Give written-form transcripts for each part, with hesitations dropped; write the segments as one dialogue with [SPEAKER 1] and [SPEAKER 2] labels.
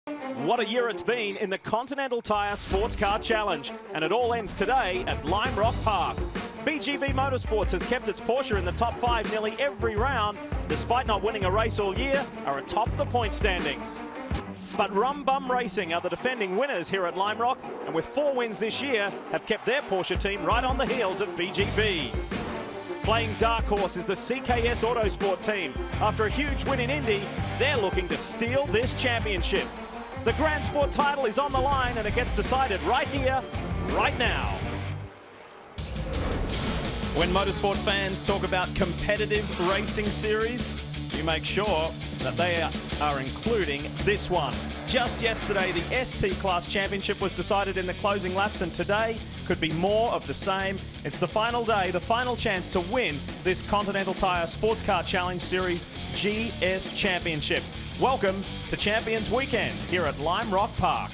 [SPEAKER 1] What a year it's been in the Continental Tyre Sports Car Challenge, and it all ends today at Lime Rock Park. BGB Motorsports has kept its Porsche in the top 5 nearly every round, despite not winning a race all year, are atop the point standings. But Rum Bum Racing are the defending winners here at Lime Rock, and with 4 wins this year, have kept their Porsche team right on the heels of BGB. Playing dark horse is the CKS Autosport team. After a huge win in Indy, they're looking to steal this championship. The Grand Sport title is on the line, and it gets decided right here, right now. When motorsport fans talk about competitive racing series, you make sure that they are including this one. Just yesterday, the ST Class Championship was decided in the closing laps, and today could be more of the same. It's the final day, the final chance to win this Continental Tyre Sports Car Challenge Series GS Championship. Welcome to Champions Weekend here at Lime Rock Park.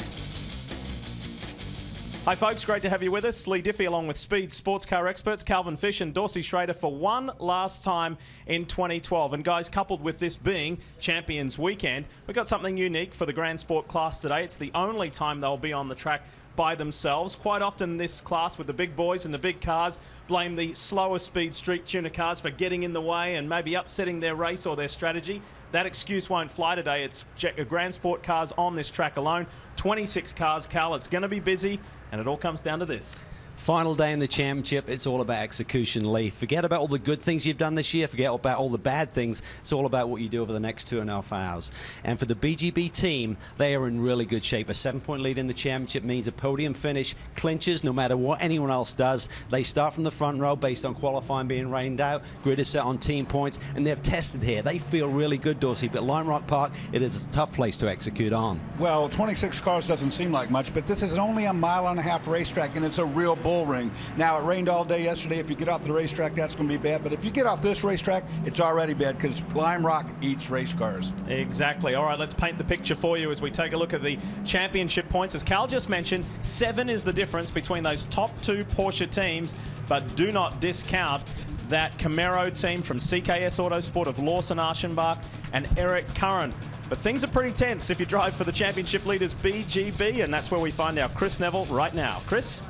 [SPEAKER 1] Hi folks, great to have you with us. Lee Diffie along with Speed sports car experts Calvin Fish and Dorsey Schrader for one last time in 2012. And guys, coupled with this being Champions Weekend, we've got something unique for the Grand Sport class today. It's the only time they'll be on the track by themselves. Quite often this class with the big boys and the big cars blame the slower speed street tuner cars for getting in the way and maybe upsetting their race or their strategy. That excuse won't fly today. It's Grand Sport cars on this track alone. 26 cars, Cal. It's going to be busy, and it all comes down to this.
[SPEAKER 2] Final day in the championship, it's all about execution, Lee. Forget about all the good things you've done this year. Forget about all the bad things. It's all about what you do over the next 2.5 hours. And for the BGB team, they are in really good shape. A 7-point lead in the championship means a podium finish clinches no matter what anyone else does. They start from the front row based on qualifying being rained out. Grid is set on team points, and they've tested here. They feel really good, Dorsey, but Lime Rock Park, it is a tough place to execute on.
[SPEAKER 3] Well, 26 cars doesn't seem like much, but this is only a 1.5 mile racetrack, and it's a real bull ring. Now, it rained all day yesterday. If you get off the racetrack, that's going to be bad. But if you get off this racetrack, it's already bad because Lime Rock eats race cars.
[SPEAKER 1] Exactly. All right, let's paint the picture for you as we take a look at the championship points. As Cal just mentioned, 7 is the difference between those top 2 Porsche teams, but do not discount that Camaro team from CKS Autosport of Lawson Aschenbach and Eric Curran. But things are pretty tense if you drive for the championship leaders BGB, and that's where we find our Chris Neville right now. Chris?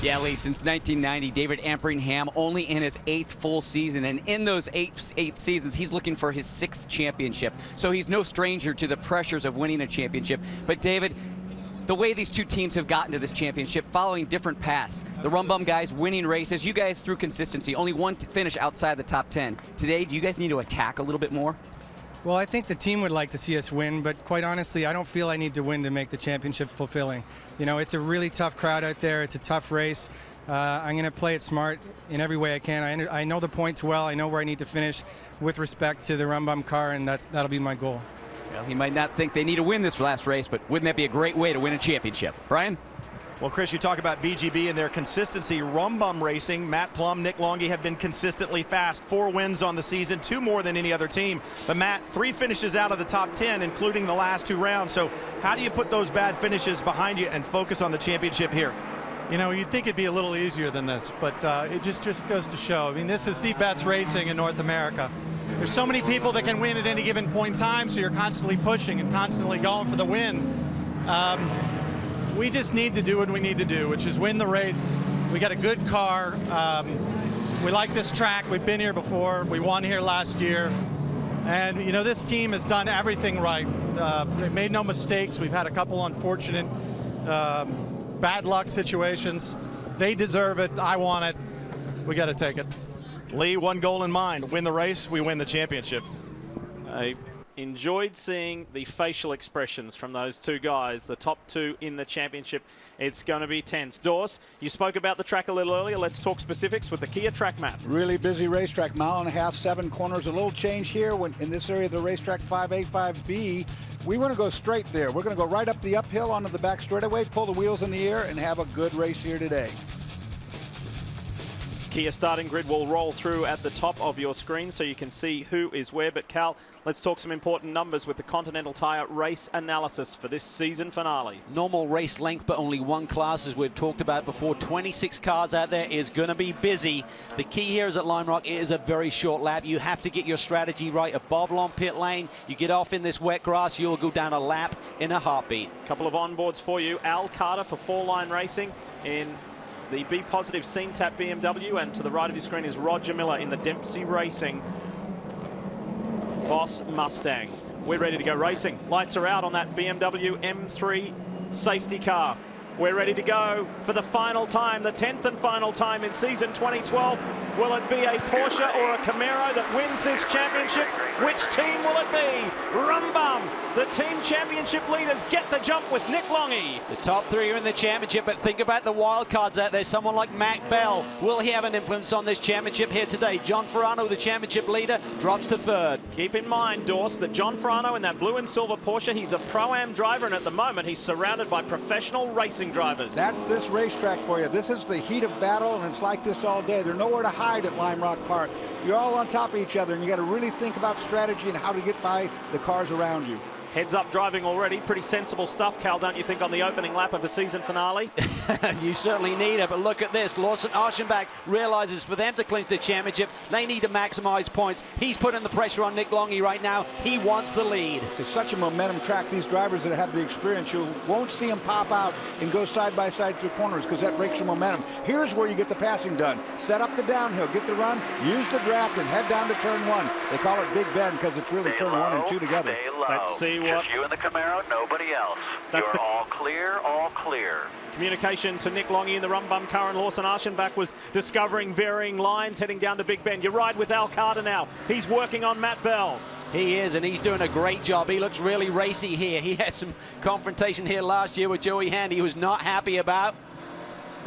[SPEAKER 4] Yeah, Lee, since 1990, David Amperingham only in his 8th full season, and in those eight seasons, he's looking for his 6th championship. So he's no stranger to the pressures of winning a championship. But David, the way these two teams have gotten to this championship, following different paths. The Rum Bum guys winning races, you guys through consistency, only one finish outside the top 10. Today, do you guys need to attack a little bit more?
[SPEAKER 5] Well, I think the team would like to see us win, but quite honestly, I don't feel I need to win to make the championship fulfilling. You know, it's a really tough crowd out there. It's a tough race. I'm going to play it smart in every way I can. I know the points well. I know where I need to finish with respect to the Rum Bum car, and that'll be my goal.
[SPEAKER 4] Well, he might not think they need to win this last race, but wouldn't that be a great way to win a championship? Brian?
[SPEAKER 6] Well, Chris, you talk about BGB and their consistency. Rum Bum Racing, Matt Plum, Nick Longy have been consistently fast. 4 wins on the season, 2 more than any other team. But Matt, 3 finishes out of the top 10, including the last 2 rounds. So how do you put those bad finishes behind you and focus on the championship here?
[SPEAKER 7] You know, you'd think it'd be a little easier than this, but it just goes to show. I mean, this is the best racing in North America. There's so many people that can win at any given point in time, so you're constantly pushing and constantly going for the win. We just need to do what we need to do, which is win the race. We got a good car. We like this track. We've been here before. We won here last year. And, you know, this team has done everything right. They made no mistakes. We've had a couple unfortunate bad luck situations. They deserve it. I want it. We got to take it.
[SPEAKER 6] Lee, one goal in mind. Win the race, we win the championship.
[SPEAKER 1] I enjoyed seeing the facial expressions from those 2 guys, the top 2 in the championship. It's going to be tense. Dors, you spoke about the track a little earlier. Let's talk specifics with the Kia track map.
[SPEAKER 3] Really busy racetrack, 1.5 miles, 7 corners. A little change here when in this area of the racetrack 5A, 5B. We want to go straight there. We're going to go right up the uphill onto the back straightaway, pull the wheels in the air, and have a good race here today.
[SPEAKER 1] Kia starting grid will roll through at the top of your screen so you can see who is where. But Cal, let's talk some important numbers with the Continental Tire race analysis for this season finale.
[SPEAKER 2] Normal race length, but only one class, as we've talked about before. 26 cars out there is going to be busy. The key here is at Lime Rock, it is a very short lap. You have to get your strategy right. If bobble on pit lane, you get off in this wet grass, you'll go down a lap in a heartbeat.
[SPEAKER 1] A couple of onboards for you. Al Carter for 4-line racing in the B Positive Scene Tap BMW, and to the right of your screen is Roger Miller in the Dempsey Racing Roush Mustang. We're ready to go racing. Lights are out on that BMW M3 safety car. We're ready to go for the final time, the 10th and final time in season 2012. Will it be a Porsche or a Camaro that wins this championship? Which team will it be? Rumbum! The team championship leaders get the jump with Nick Longy.
[SPEAKER 2] The top three are in the championship, but think about the wild cards out there. Someone like Mac Bell, will he have an influence on this championship here today? John Farano, the championship leader, drops to third.
[SPEAKER 1] Keep in mind, Dorse, that John Farano in that blue and silver Porsche, he's a Pro-Am driver, and at the moment he's surrounded by professional racing drivers.
[SPEAKER 3] That's this racetrack for you. This is the heat of battle, and it's like this all day. There's nowhere to hide at Lime Rock Park. You're all on top of each other, and you got to really think about strategy and how to get by the cars around you.
[SPEAKER 1] Heads up driving already. Pretty sensible stuff, Cal, don't you think, on the opening lap of the season finale?
[SPEAKER 2] You certainly need it, but look at this. Lawson Aschenbach realizes for them to clinch the championship, they need to maximize points. He's putting the pressure on Nick Longy right now. He wants the lead.
[SPEAKER 3] It's such a momentum track. These drivers that have the experience, you won't see them pop out and go side by side through corners because that breaks your momentum. Here's where you get the passing done. Set up the downhill, get the run, use the draft, and head down to turn one. They call it Big Bend because it's really turn 1 and 2 together.
[SPEAKER 1] Let's see what...
[SPEAKER 8] Just you and the Camaro, nobody else. You're all clear, all clear.
[SPEAKER 1] Communication to Nick Longy in the Rumbum car, and Lawson Aschenbach was discovering varying lines heading down to Big Bend. You ride with Al Carter now. He's working on Matt Bell.
[SPEAKER 2] He is, and he's doing a great job. He looks really racy here. He had some confrontation here last year with Joey Hand. He was not happy about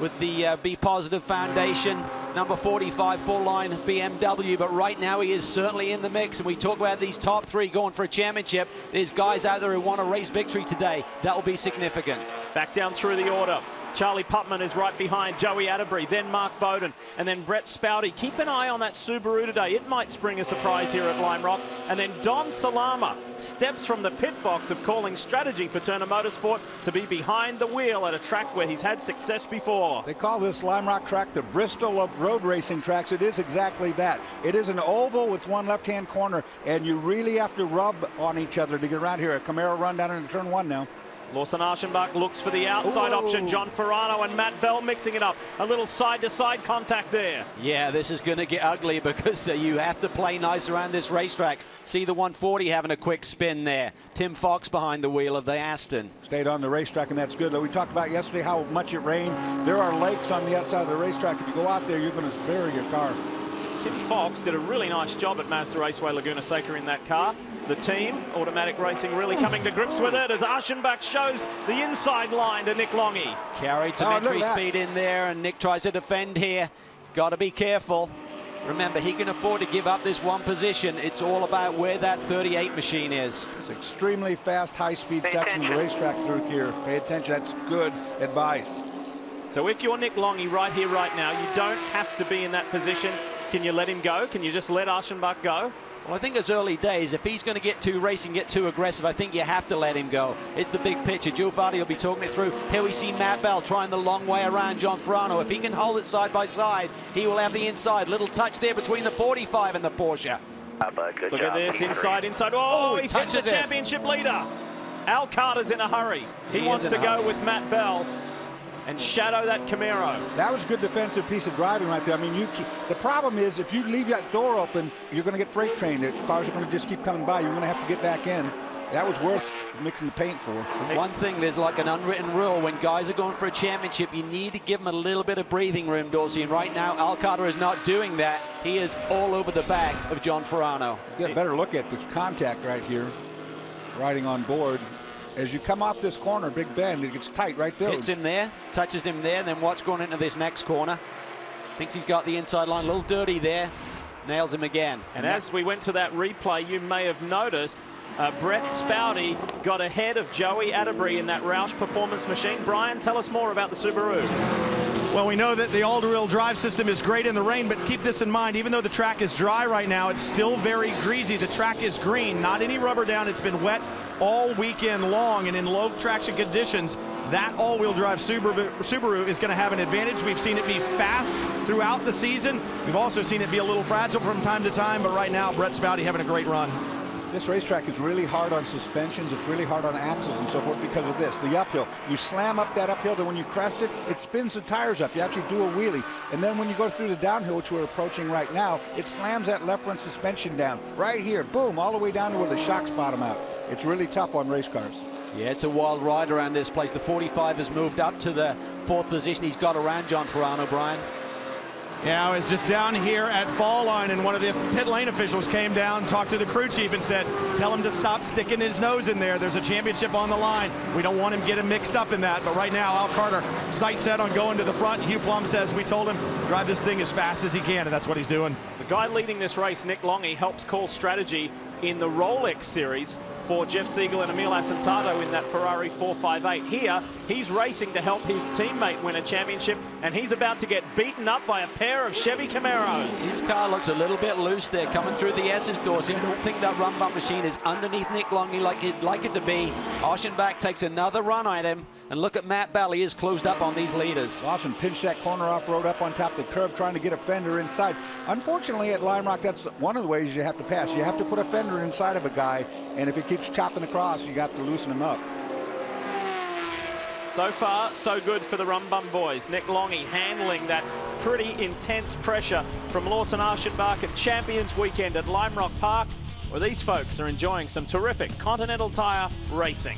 [SPEAKER 2] with the B Positive Foundation. Number 45 full-line BMW, but right now he is certainly in the mix. And we talk about these top three going for a championship. There's guys out there who want a race victory today. That will be significant.
[SPEAKER 1] Back down through the order. Charlie Putman is right behind Joey Atterbury, then Mark Bowden, and then Brett Spouty. Keep an eye on that Subaru today. It might spring a surprise here at Lime Rock. And then Don Salama steps from the pit box of calling strategy for Turner Motorsport to be behind the wheel at a track where he's had success before.
[SPEAKER 3] They call this Lime Rock track the Bristol of road racing tracks. It is exactly that. It is an oval with one left-hand corner, and you really have to rub on each other to get around here. A Camaro run down into turn 1 now.
[SPEAKER 1] Lawson Aschenbach looks for the outside option. John Farano and Matt Bell mixing it up. A little side-to-side contact there.
[SPEAKER 2] Yeah, this is going to get ugly because you have to play nice around this racetrack. See the 140 having a quick spin there. Tim Fox behind the wheel of the Aston.
[SPEAKER 3] Stayed on the racetrack, and that's good. We talked about yesterday how much it rained. There are lakes on the outside of the racetrack. If you go out there, you're going to bury your car.
[SPEAKER 1] Tim Fox did a really nice job at Mazda Raceway Laguna Seca in that car. The team, Automatic Racing, really coming to grips with it as Aschenbach shows the inside line to Nick Longy.
[SPEAKER 2] Carried some entry speed in there, and Nick tries to defend here. He's got to be careful. Remember, he can afford to give up this one position. It's all about where that 38 machine is.
[SPEAKER 3] It's an extremely fast, high-speed section of the racetrack through here. Pay attention. That's good advice.
[SPEAKER 1] So if you're Nick Longy right here, right now, you don't have to be in that position. Can you let him go? Can you just let Aschenbach go?
[SPEAKER 2] Well, I think it's early days. If he's going to get too racing, get too aggressive, I think you have to let him go. It's the big picture. Joe Vardy will be talking it through. Here we see Matt Bell trying the long way around John Farano. If he can hold it side by side, he will have the inside. Little touch there between the 45 and the Porsche.
[SPEAKER 1] Look at this, inside. Oh, he's hit the championship leader. Al Carter's in a hurry. He wants to go with Matt Bell and shadow that Camaro.
[SPEAKER 3] That was a good defensive piece of driving right there. I mean, the problem is if you leave that door open, you're going to get freight trained. The cars are going to just keep coming by. You're going to have to get back in. That was worth mixing the paint for.
[SPEAKER 2] One thing, there's like an unwritten rule. When guys are going for a championship, you need to give them a little bit of breathing room, Dorsey. And right now, Al Carter is not doing that. He is all over the back of John Farano.
[SPEAKER 3] Get a better look at this contact right here, riding on board. As you come off this corner, Big Bend, it gets tight right there.
[SPEAKER 2] Hits him there, touches him there, and then watch going into this next corner. Thinks he's got the inside line, a little dirty there. Nails him again.
[SPEAKER 1] And as we went to that replay, you may have noticed Brett Spouty got ahead of Joey Atterbury in that Roush performance machine. Brian, tell us more about the Subaru.
[SPEAKER 6] Well, we know that the all-wheel drive system is great in the rain, but keep this in mind, even though the track is dry right now, it's still very greasy. The track is green, not any rubber down. It's been wet all weekend long, and in low traction conditions, that all-wheel drive Subaru is going to have an advantage. We've seen it be fast throughout the season. We've also seen it be a little fragile from time to time, but right now, Brett Spouty having a great run.
[SPEAKER 3] This racetrack is really hard on suspensions. It's really hard on axles and so forth because of this. The uphill. You slam up that uphill, then when you crest it, it spins the tires up. You actually do a wheelie. And then when you go through the downhill, which we're approaching right now, it slams that left front suspension down. Right here, boom, all the way down to where the shocks bottom out. It's really tough on race cars.
[SPEAKER 2] Yeah, it's a wild ride around this place. The 45 has moved up to the 4th position. He's got around John Farano, Brian.
[SPEAKER 6] Yeah, I was just down here at Fall Line, and one of the pit lane officials came down, talked to the crew chief, and said, tell him to stop sticking his nose in there. There's a championship on the line. We don't want him getting mixed up in that. But right now, Al Carter, sight set on going to the front. Hugh Plum says, we told him, drive this thing as fast as he can, and that's what he's doing.
[SPEAKER 1] The guy leading this race, Nick Longy, helps call strategy in the Rolex series for Jeff Siegel and Emil Asentato in that Ferrari 458. Here, he's racing to help his teammate win a championship, and he's about to get beaten up by a pair of Chevy Camaros.
[SPEAKER 2] His car looks a little bit loose there, coming through the S's, Dorsey. I don't think that run bump machine is underneath Nick Longy like he'd like it to be. Aschenbach takes another run at him, and look at Matt Bell. He is closed up on these leaders.
[SPEAKER 3] Lawson pinched that corner off road up on top of the curb, trying to get a fender inside. Unfortunately, at Lime Rock, that's one of the ways you have to pass. You have to put a fender inside of a guy, and if he keeps chopping across, you got to loosen him up.
[SPEAKER 1] So far, so good for the Rumbum boys. Nick Longy handling that pretty intense pressure from Lawson Aschenbach at Champions Weekend at Lime Rock Park, where these folks are enjoying some terrific Continental tire racing.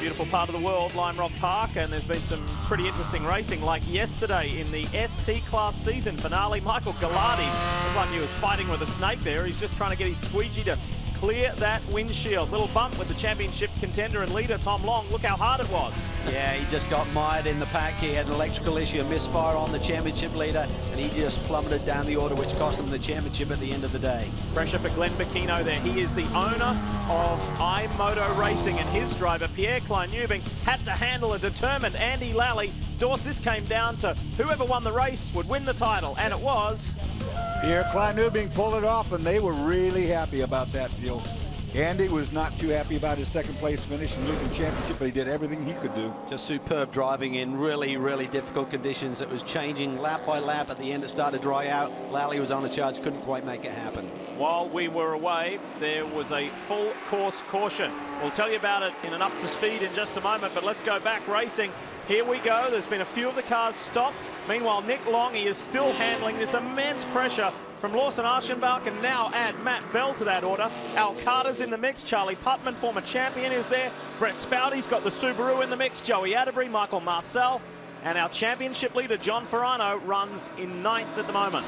[SPEAKER 1] Beautiful part of the world, Lime Rock Park, and there's been some pretty interesting racing, like yesterday in the ST Class season finale. Michael Gallardi looked like he was fighting with a snake there. He's just trying to get his squeegee to clear that windshield. Little bump with the championship contender and leader Tom Long. Look how hard it was.
[SPEAKER 2] Yeah, he just got mired in the pack. He had an electrical issue, a misfire on the championship leader, and he just plummeted down the order, which cost him the championship at the end of the day.
[SPEAKER 1] Pressure for Glenn Bacchino there. He is the owner of iMoto Racing, and his driver, Pierre Klein-Newbing, had to handle a determined Andy Lally. Dorse, this came down to whoever won the race would win the title, and it was
[SPEAKER 3] Pierre Klein-Newbing pulled it off, and they were really happy about that deal. Andy was not too happy about his second place finish and losing championship, but he did everything he could do.
[SPEAKER 2] Just superb driving in really, really difficult conditions. It was changing lap by lap. At the end, it started to dry out. Lally was on the charge, couldn't quite make it happen.
[SPEAKER 1] While we were away, there was a full course caution. We'll tell you about it in an up to speed in just a moment, but let's go back racing. Here we go. There's been a few of the cars stopped. Meanwhile, Nick Longy is still handling this immense pressure from Lawson Aschenbach, and now add Matt Bell to that order. Al Carter's in the mix. Charlie Putman, former champion, is there. Brett Spouty's got the Subaru in the mix. Joey Atterbury, Michael Marcel, and our championship leader, John Farano, runs in 9th at the moment.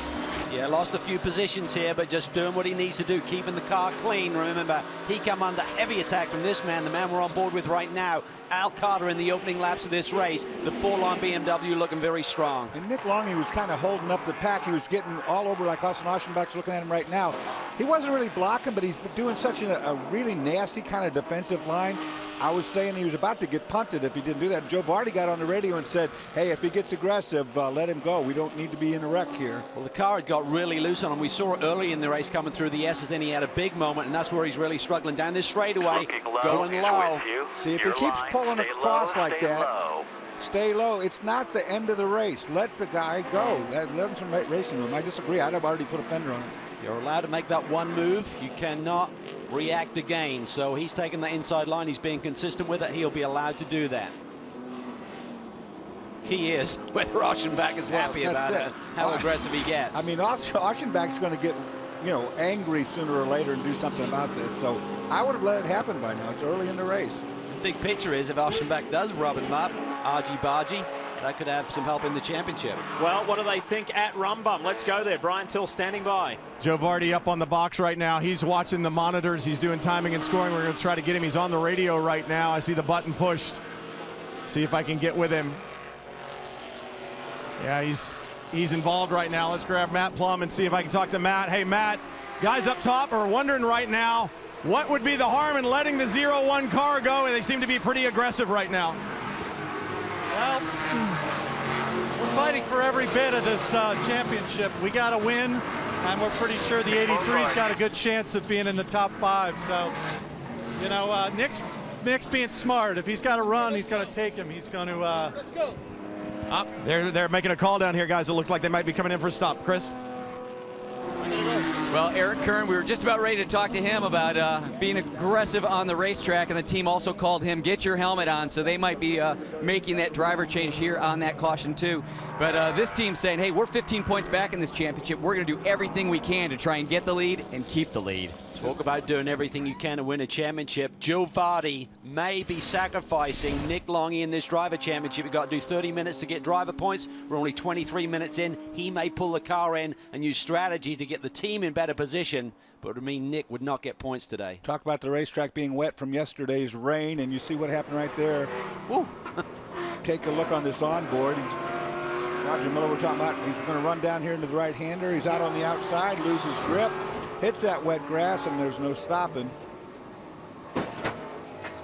[SPEAKER 2] Yeah, lost a few positions here, but just doing what he needs to do, keeping the car clean. Remember, he come under heavy attack from this man, the man we're on board with right now, Al Carter, in the opening laps of this race. The 4-line BMW looking very strong.
[SPEAKER 3] And Nick Longy was kind of holding up the pack. He was getting all over like Austin Aschenbach's looking at him right now. He wasn't really blocking, but he's doing such a really nasty kind of defensive line. I was saying he was about to get punted if he didn't do that. Joe Vardy got on the radio and said, hey, if he gets aggressive, let him go. We don't need to be in a wreck here.
[SPEAKER 2] Well, the car had got really loose on him. We saw it early in the race coming through the S's, then he had a big moment, and that's where he's really struggling down this straightaway, going low.
[SPEAKER 3] See, if he keeps pulling across like that, stay low. It's not the end of the race. Let the guy go. Let him some racing room. I disagree. I'd have already put a fender on him.
[SPEAKER 2] You're allowed to make that one move. You cannot react again. So he's taking that inside line. He's being consistent with it. He'll be allowed to do that. Key is whether Aschenbach is happy about how aggressive he gets.
[SPEAKER 3] I mean, Aschenbach's going to get, angry sooner or later and do something about this. So I would have let it happen by now. It's early in the race.
[SPEAKER 2] The big picture is if Aschenbach does rub him up, argy-bargy, that could have some help in the championship.
[SPEAKER 1] Well, what do they think at Rumbum? Let's go there. Brian Till standing by.
[SPEAKER 6] Joe Vardy up on the box right now. He's watching the monitors. He's doing timing and scoring. We're going to try to get him. He's on the radio right now. I see the button pushed. See if I can get with him. Yeah, he's involved right now. Let's grab Matt Plum and see if I can talk to Matt. Hey, Matt, Guys up top are wondering right now, what would be the harm in letting the 0-1 car go? And they seem to be pretty aggressive right now.
[SPEAKER 7] Well, we're fighting for every bit of this championship. We got to win, and we're pretty sure the 83's got a good chance of being in the top 5. So, you know, Nick's being smart. If he's got to run, he's going to take him. He's going to. Let's go.
[SPEAKER 6] They're making a call down here, guys. It looks like they might be coming in for a stop. Chris?
[SPEAKER 4] Well, Eric Kern, we were just about ready to talk to him about being aggressive on the racetrack, and the team also called him, get your helmet on, so they might be making that driver change here on that caution too. But this team's saying, hey, we're 15 points back in this championship. We're going to do everything we can to try and get the lead and keep the lead.
[SPEAKER 2] Talk about doing everything you can to win a championship. Joe Vardy may be sacrificing Nick Longy in this driver championship. You've got to do 30 minutes to get driver points. We're only 23 minutes in. He may pull the car in and use strategy to get the team in better position, but it would mean Nick would not get points today.
[SPEAKER 3] Talk about the racetrack being wet from yesterday's rain, and you see what happened right there.
[SPEAKER 2] Woo.
[SPEAKER 3] Take a look on this onboard. Roger Miller, we're talking about, he's going to run down here into the right-hander. He's out on the outside, loses grip, hits that wet grass, and there's no stopping.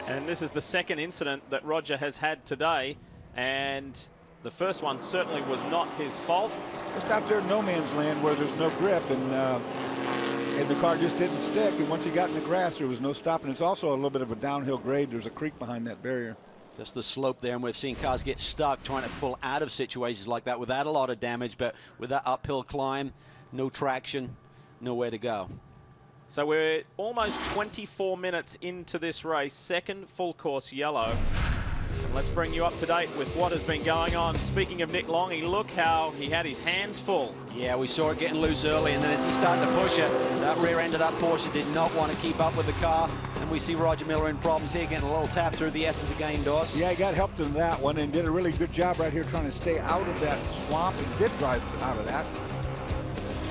[SPEAKER 1] And this is the second incident that Roger has had today, and the first one certainly was not his fault.
[SPEAKER 3] Just out there in no man's land where there's no grip, and the car just didn't stick, and once he got in the grass, there was no stopping. It's also a little bit of a downhill grade. There's a creek behind that barrier.
[SPEAKER 2] Just the slope there, and we've seen cars get stuck trying to pull out of situations like that without a lot of damage, but with that uphill climb, no traction, nowhere to go.
[SPEAKER 1] So we're almost 24 minutes into this race, second full course yellow. And let's bring you up to date with what has been going on. Speaking of Nick Longy, look how he had his hands full.
[SPEAKER 2] Yeah, we saw it getting loose early, and then as he started to push it, that rear end of that Porsche did not want to keep up with the car. And we see Roger Miller in problems here, getting a little tap through the S's again, Doss.
[SPEAKER 3] Yeah, he got helped in that one and did a really good job right here trying to stay out of that swamp, and did drive out of that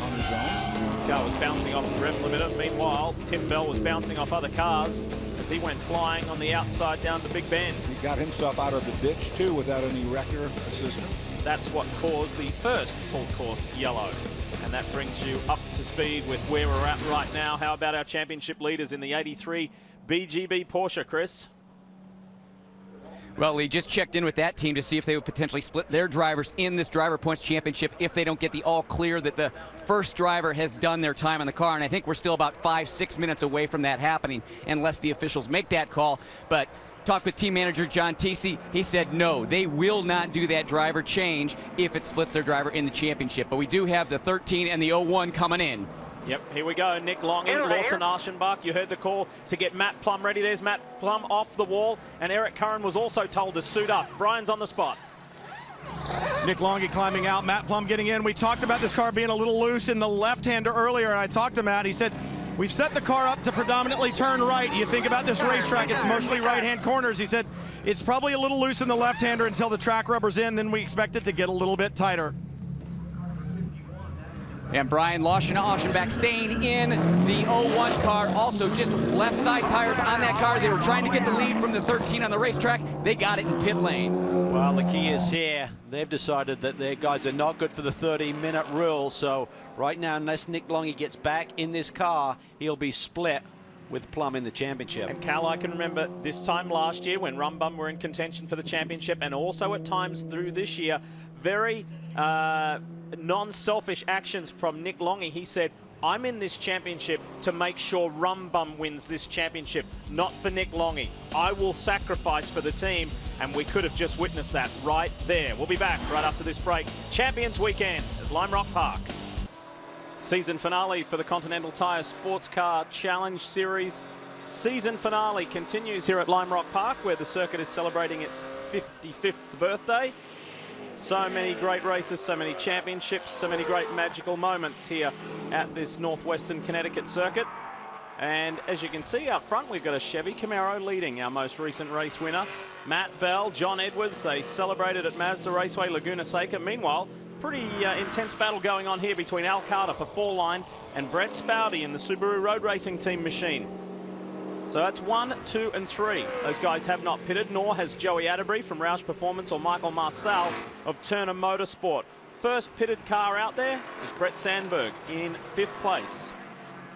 [SPEAKER 3] on his own.
[SPEAKER 1] Car was bouncing off the rev limiter. Meanwhile, Tim Bell was bouncing off other cars as he went flying on the outside down to Big Bend.
[SPEAKER 3] He got himself out of the ditch too without any wrecker assistance.
[SPEAKER 1] That's what caused the first full course yellow. And that brings you up to speed with where we're at right now. How about our championship leaders in the 83 BGB Porsche, Chris?
[SPEAKER 4] Well, Lee just checked in with that team to see if they would potentially split their drivers in this driver points championship if they don't get the all clear that the first driver has done their time on the car. And I think we're still about 5-6 minutes away from that happening unless the officials make that call. But talked with team manager John Teesey. He said no, they will not do that driver change if it splits their driver in the championship. But we do have the 13 and the 01 coming in.
[SPEAKER 1] Yep, here we go. Nick Longy, Lawson Aschenbach. You heard the call to get Matt Plum ready. There's Matt Plum off the wall, and Eric Curran was also told to suit up. Brian's on the spot.
[SPEAKER 6] Nick Longy climbing out, Matt Plum getting in. We talked about this car being a little loose in the left-hander earlier, and I talked to Matt. He said, we've set the car up to predominantly turn right. You think about this racetrack, it's mostly right-hand corners. He said, it's probably a little loose in the left-hander until the track rubber's in, then we expect it to get a little bit tighter.
[SPEAKER 4] And Brian Lawson Aschenbach staying in the 01 car. Also just left side tires on that car. They were trying to get the lead from the 13 on the racetrack. They got it in pit lane.
[SPEAKER 2] Well, the key is here. They've decided that their guys are not good for the 30-minute rule. So right now, unless Nick Longy gets back in this car, he'll be split with Plum in the championship.
[SPEAKER 1] And Cal, I can remember this time last year when Rumbum were in contention for the championship, and also at times through this year, very non-selfish actions from Nick Longy. He said, I'm in this championship to make sure Rumbum wins this championship, not for Nick Longy. I will sacrifice for the team, and we could have just witnessed that right there. We'll be back right after this break. Champions Weekend at Lime Rock Park. Season finale for the Continental Tire Sports Car Challenge Series. Season finale continues here at Lime Rock Park, where the circuit is celebrating its 55th birthday. So many great races, so many championships, so many great magical moments here at this Northwestern Connecticut circuit. And as you can see up front, we've got a Chevy Camaro leading our most recent race winner. Matt Bell, John Edwards, they celebrated at Mazda Raceway, Laguna Seca. Meanwhile, pretty intense battle going on here between Al Carter for 4-line and Brett Spouty in the Subaru Road Racing Team machine. So that's 1, 2, and 3. Those guys have not pitted, nor has Joey Atterbury from Roush Performance or Michael Marcel of Turner Motorsport. First pitted car out there is Brett Sandberg in 5th place.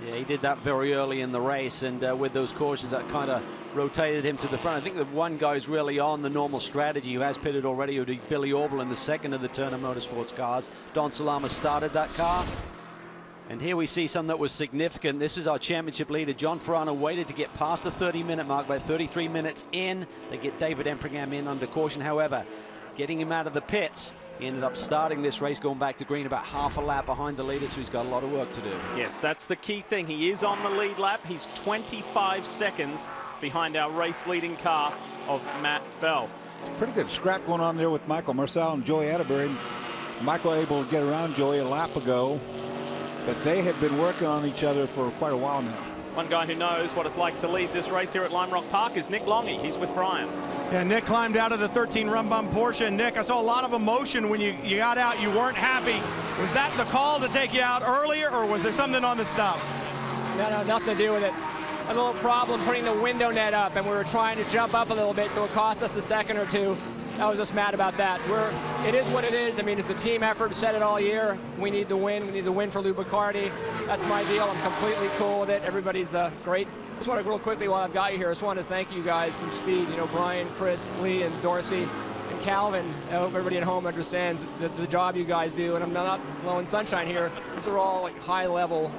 [SPEAKER 2] Yeah, he did that very early in the race, and with those cautions that kind of rotated him to the front. I think the one guy who's really on the normal strategy, who has pitted already, would be Billy Orble in the second of the Turner Motorsports cars. Don Salama started that car. And here we see something that was significant. This is our championship leader. John Farano waited to get past the 30-minute mark. By 33 minutes in, they get David Empringham in under caution. However, getting him out of the pits, he ended up starting this race going back to green about half a lap behind the leader, so he's got a lot of work to do.
[SPEAKER 1] Yes, that's the key thing. He is on the lead lap. He's 25 seconds behind our race-leading car of Matt Bell.
[SPEAKER 3] Pretty good scrap going on there with Michael Marcel and Joey Atterbury. Michael able to get around Joey a lap ago, but they have been working on each other for quite a while now.
[SPEAKER 1] One guy who knows what it's like to lead this race here at Lime Rock Park is Nick Longy. He's with Brian.
[SPEAKER 6] Yeah, Nick climbed out of the 13 Rum Bum Porsche. And Nick, I saw a lot of emotion when you got out. You weren't happy. Was that the call to take you out earlier, or was there something on the stop?
[SPEAKER 9] No, nothing to do with it. A little problem putting the window net up, and we were trying to jump up a little bit, so it cost us a second or two. I was just mad about that. It is what it is. I mean, it's a team effort. We said it all year. We need the win. We need the win for Lou Bacardi. That's my deal. I'm completely cool with it. Everybody's great. Just want to real quickly while I've got you here, I just want to thank you guys from Speed. You know, Brian, Chris, Lee, and Dorsey, and Calvin. I hope everybody at home understands the job you guys do. And I'm not blowing sunshine here. These are all like high-level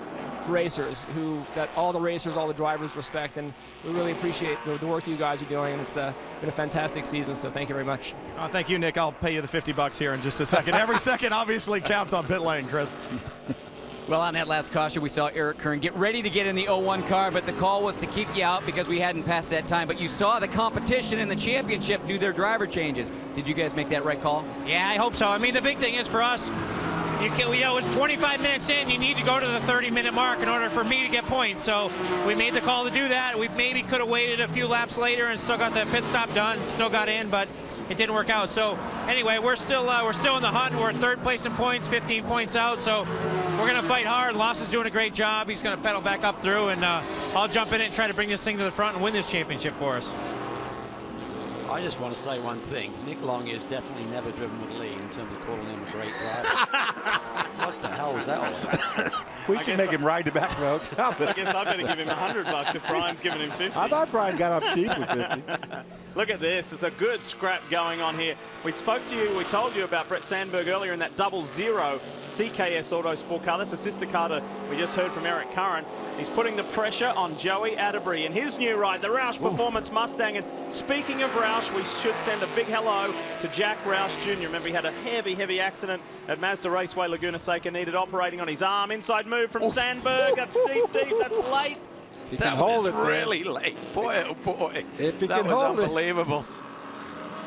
[SPEAKER 9] racers that all the racers, all the drivers respect, and we really appreciate the work that you guys are doing, and it's been a fantastic season, so thank you very much.
[SPEAKER 6] Oh, thank you, Nick. I'll pay you the $50 here in just a second. Every second obviously counts on pit lane, Chris.
[SPEAKER 4] Well, on that last caution, we saw Eric Kern get ready to get in the 01 car, but the call was to keep you out because we hadn't passed that time. But you saw the competition in the championship do their driver changes. Did you guys make that right call?
[SPEAKER 10] Yeah, I hope so. I mean, the big thing is for us, it's 25 minutes in, you need to go to the 30-minute mark in order for me to get points. So we made the call to do that. We maybe could have waited a few laps later and still got the pit stop done, still got in, but it didn't work out. So anyway, we're still in the hunt. We're in third place in points, 15 points out. So we're going to fight hard. Loss is doing a great job. He's going to pedal back up through, and I'll jump in it and try to bring this thing to the front and win this championship for us.
[SPEAKER 2] I just want to say one thing. Nick Longy has definitely never driven with Lee in terms of calling him a great driver. What the hell was that all about?
[SPEAKER 3] We should make him ride to back to the hotel.
[SPEAKER 1] I guess I better give him $100 if Brian's giving him 50.
[SPEAKER 3] I thought Brian got off cheap with 50.
[SPEAKER 1] Look at this. There's a good scrap going on here. We told you about Brett Sandberg earlier in that 00 CKS Auto Sport car. That's a sister car that we just heard from Eric Curran. He's putting the pressure on Joey Atterbury in his new ride, the Roush Performance Mustang. And speaking of Roush, we should send a big hello to Jack Roush Jr. Remember, he had a heavy accident at Mazda Raceway Laguna Seca, needed operating on his arm. Inside move from Sandberg. That's deep, that's late.
[SPEAKER 2] That was really late. Boy, oh boy.
[SPEAKER 3] If he
[SPEAKER 2] that
[SPEAKER 3] can
[SPEAKER 2] was
[SPEAKER 3] hold
[SPEAKER 2] unbelievable.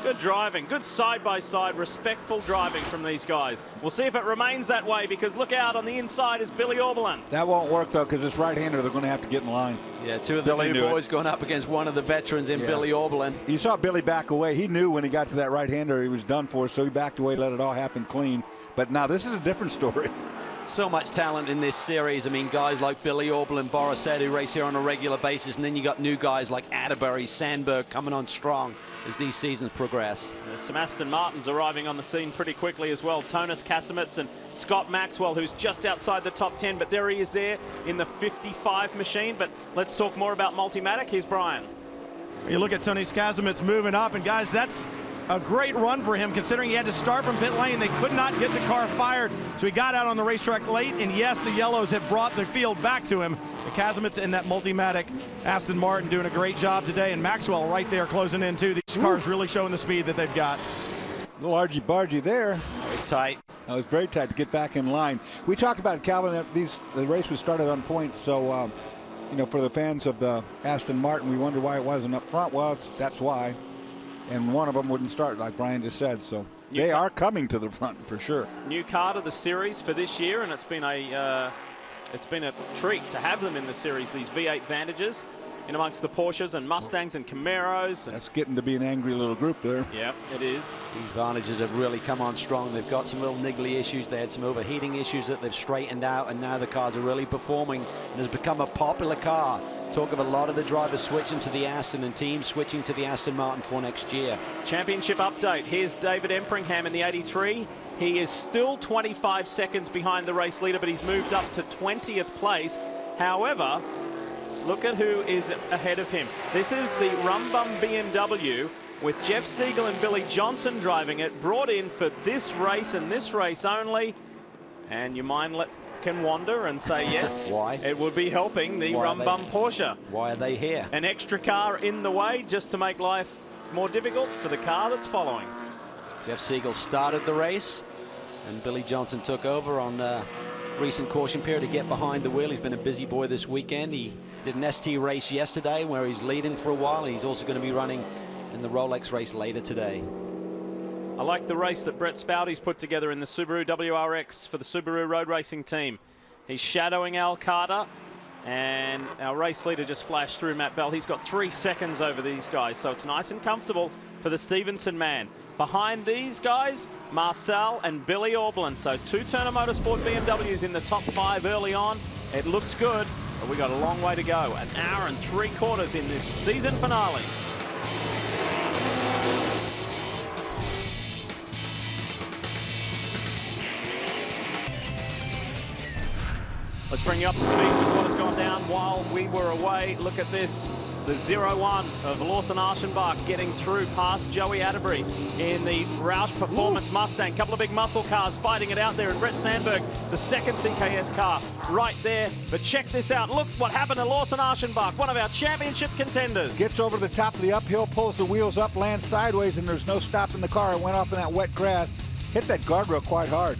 [SPEAKER 1] Good driving, good side-by-side, respectful driving from these guys. We'll see if it remains that way, because look out, on the inside is Billy Orblin.
[SPEAKER 3] That won't work, though, because it's right-hander. They're going to have to get in line.
[SPEAKER 2] Yeah, two of the new boys going up against one of the veterans in Billy Orblin.
[SPEAKER 3] You saw Billy back away. He knew when he got to that right-hander he was done for, so he backed away, let it all happen clean. But now this is a different story.
[SPEAKER 2] So much talent in this series. I mean, guys like Billy Orble and Borisset who race here on a regular basis, and then you got new guys like Atterbury, Sandberg coming on strong as these seasons progress.
[SPEAKER 1] There's some Aston Martins arriving on the scene pretty quickly as well. Tonis Kasimets and Scott Maxwell, who's just outside the top 10, but there he is there in the 55 machine. But let's talk more about Multimatic. Here's Brian.
[SPEAKER 6] You look at Tonis Kasimets moving up, and guys, that's a great run for him, considering he had to start from pit lane. They could not get the car fired, so he got out on the racetrack late, and yes, the yellows have brought the field back to him. The Kasimets in that Multimatic Aston Martin doing a great job today, and Maxwell right there closing in too. These cars really showing the speed that they've got.
[SPEAKER 3] A little argy-bargy there.
[SPEAKER 2] That was tight.
[SPEAKER 3] That was very tight to get back in line. We talked about, Calvin, that the race was started on points, so you know, for the fans of the Aston Martin, we wonder why it wasn't up front. Well, that's why. And one of them wouldn't start, like Brian just said. So they are coming to the front for sure.
[SPEAKER 1] New car to the series for this year, and it's been a treat to have them in the series. These V8 Vantages in amongst the Porsches and Mustangs and Camaros.
[SPEAKER 3] That's getting to be an angry little group there.
[SPEAKER 1] Yeah, it is.
[SPEAKER 2] These Vantages have really come on strong. They've got some little niggly issues. They had some overheating issues that they've straightened out, and now the cars are really performing and has become a popular car. Talk of a lot of the drivers switching to the Aston and teams switching to the Aston Martin for next year.
[SPEAKER 1] Championship update. Here's David Empringham in the 83. He is still 25 seconds behind the race leader, but he's moved up to 20th place. However, look at who is ahead of him. This is the Rumbum BMW with Jeff Siegel and Billy Johnson driving it, brought in for this race and this race only. And your mind can wander and say, yes,
[SPEAKER 2] why?
[SPEAKER 1] It would be helping the Rumbum Porsche.
[SPEAKER 2] Why are they here?
[SPEAKER 1] An extra car in the way just to make life more difficult for the car that's following.
[SPEAKER 2] Jeff Siegel started the race, and Billy Johnson took over on recent caution period to get behind the wheel. He's been a busy boy this weekend. He did an ST race yesterday where he's leading for a while. He's also going to be running in the Rolex race later today.
[SPEAKER 1] I like the race that Brett Spouty's put together in the Subaru WRX for the Subaru road racing team. He's shadowing Al Carter, and our race leader just flashed through Matt Bell. He's got 3 seconds over these guys, so it's nice and comfortable for the Stevenson man. Behind these guys, Marcel and Billy Aublin. So 2 Turner Motorsport BMWs in the top 5 early on. It looks good, but we got a long way to go. An hour and 3/4 in this season finale. Let's bring you up to speed with what has gone down while we were away. Look at this. The 0-1 of Lawson Archenbach getting through past Joey Atterbury in the Roush Performance Mustang. Couple of big muscle cars fighting it out there. And Brett Sandberg, the second CKS car, right there. But check this out. Look what happened to Lawson Archenbach, one of our championship contenders.
[SPEAKER 3] Gets over the top of the uphill, pulls the wheels up, lands sideways, and there's no stopping the car. It went off in that wet grass. Hit that guardrail quite hard.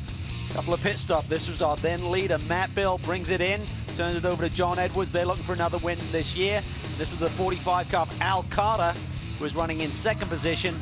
[SPEAKER 2] Couple of pit stop. This was our then leader. Matt Bill brings it in, turns it over to John Edwards. They're looking for another win this year. This was the 45 car. Al Carter was running in second position.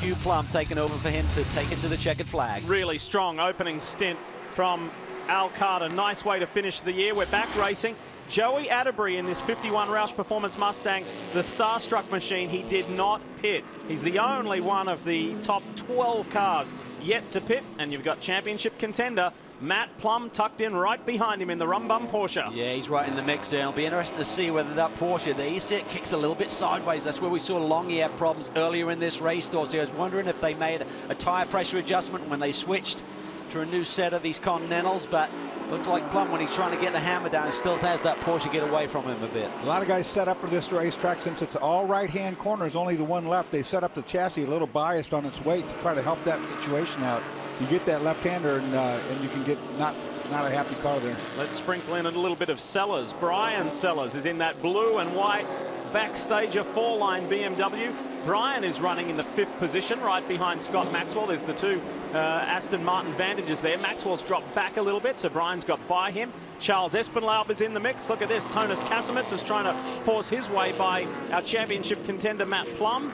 [SPEAKER 2] Hugh Plum taking over for him to take it to the checkered flag.
[SPEAKER 1] Really strong opening stint from Al Carter. Nice way to finish the year. We're back racing. Joey Atterbury in this 51 Roush Performance Mustang, the Starstruck machine, he did not pit. He's the only one of the top 12 cars yet to pit, and you've got championship contender Matt Plum tucked in right behind him in the Rumbum Porsche.
[SPEAKER 2] Yeah, he's right in the mix there. It'll be interesting to see whether that Porsche, the E-Sit kicks a little bit sideways. That's where we saw Longy have problems earlier in this race. So I was wondering if they made a tire pressure adjustment when they switched to a new set of these Continentals, but looked like Plum, when he's trying to get the hammer down, still has that Porsche get away from him a bit.
[SPEAKER 3] A lot of guys set up for this racetrack since it's all right-hand corners, only the one left. They set up the chassis a little biased on its weight to try to help that situation out. You get that left-hander, and you can get not a happy car there.
[SPEAKER 1] Let's sprinkle in a little bit of Sellers. Brian Sellers is in that blue and white Backstager 4-line BMW. Brian is running in the 5th position right behind Scott Maxwell. There's the 2 Aston Martin Vantages there. Maxwell's dropped back a little bit, so Brian's got by him. Charles Espenlaub is in the mix. Look at this. Tonis Kasemets is trying to force his way by our championship contender Matt Plum.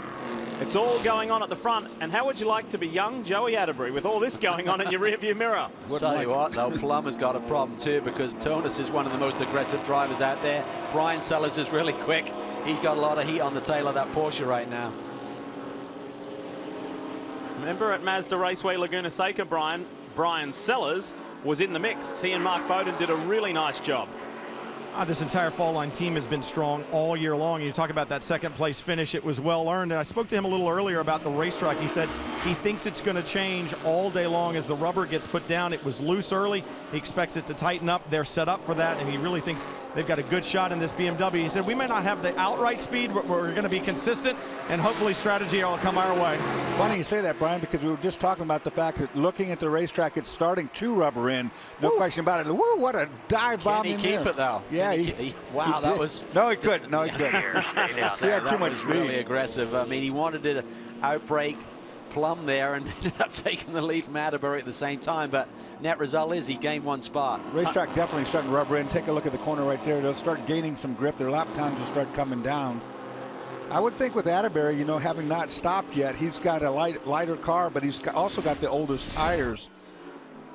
[SPEAKER 1] It's all going on at the front. And how would you like to be young Joey Atterbury with all this going on in your rearview mirror?
[SPEAKER 2] Tell you what, though, Plum has got a problem too, because Tonis is one of the most aggressive drivers out there. Brian Sellers is really quick. He's got a lot of heat on the tail of that Porsche right now.
[SPEAKER 1] Remember at Mazda Raceway Laguna Seca, Brian Sellers was in the mix. He and Mark Bowden did a really nice job.
[SPEAKER 6] This entire fall line team has been strong all year long. You talk about that second place finish, it was well earned. And I spoke to him a little earlier about the racetrack. He said he thinks it's going to change all day long as the rubber gets put down. It was loose early. He expects it to tighten up. They're set up for that, and he really thinks they've got a good shot in this BMW. He said we may not have the outright speed, but we're going to be consistent, and hopefully strategy will come our way.
[SPEAKER 3] Funny you say that, Brian, because we were just talking about the fact that looking at the racetrack, it's starting to rubber in. No question about it. Woo, what a dive bomb in there.
[SPEAKER 2] Can he keep it, though?
[SPEAKER 3] Yeah,
[SPEAKER 2] wow, that was...
[SPEAKER 3] No, he couldn't. No, he couldn't. He had too much speed.
[SPEAKER 2] Really aggressive. I mean, he wanted to outbreak Plum there and ended up taking the lead from Atterbury at the same time, but net result is he gained 1 spot.
[SPEAKER 3] Racetrack definitely starting to rubber in. Take a look at the corner right there. They'll start gaining some grip. Their lap times will start coming down. I would think with Atterbury, you know, having not stopped yet, he's got a lighter car, but he's also got the oldest tires.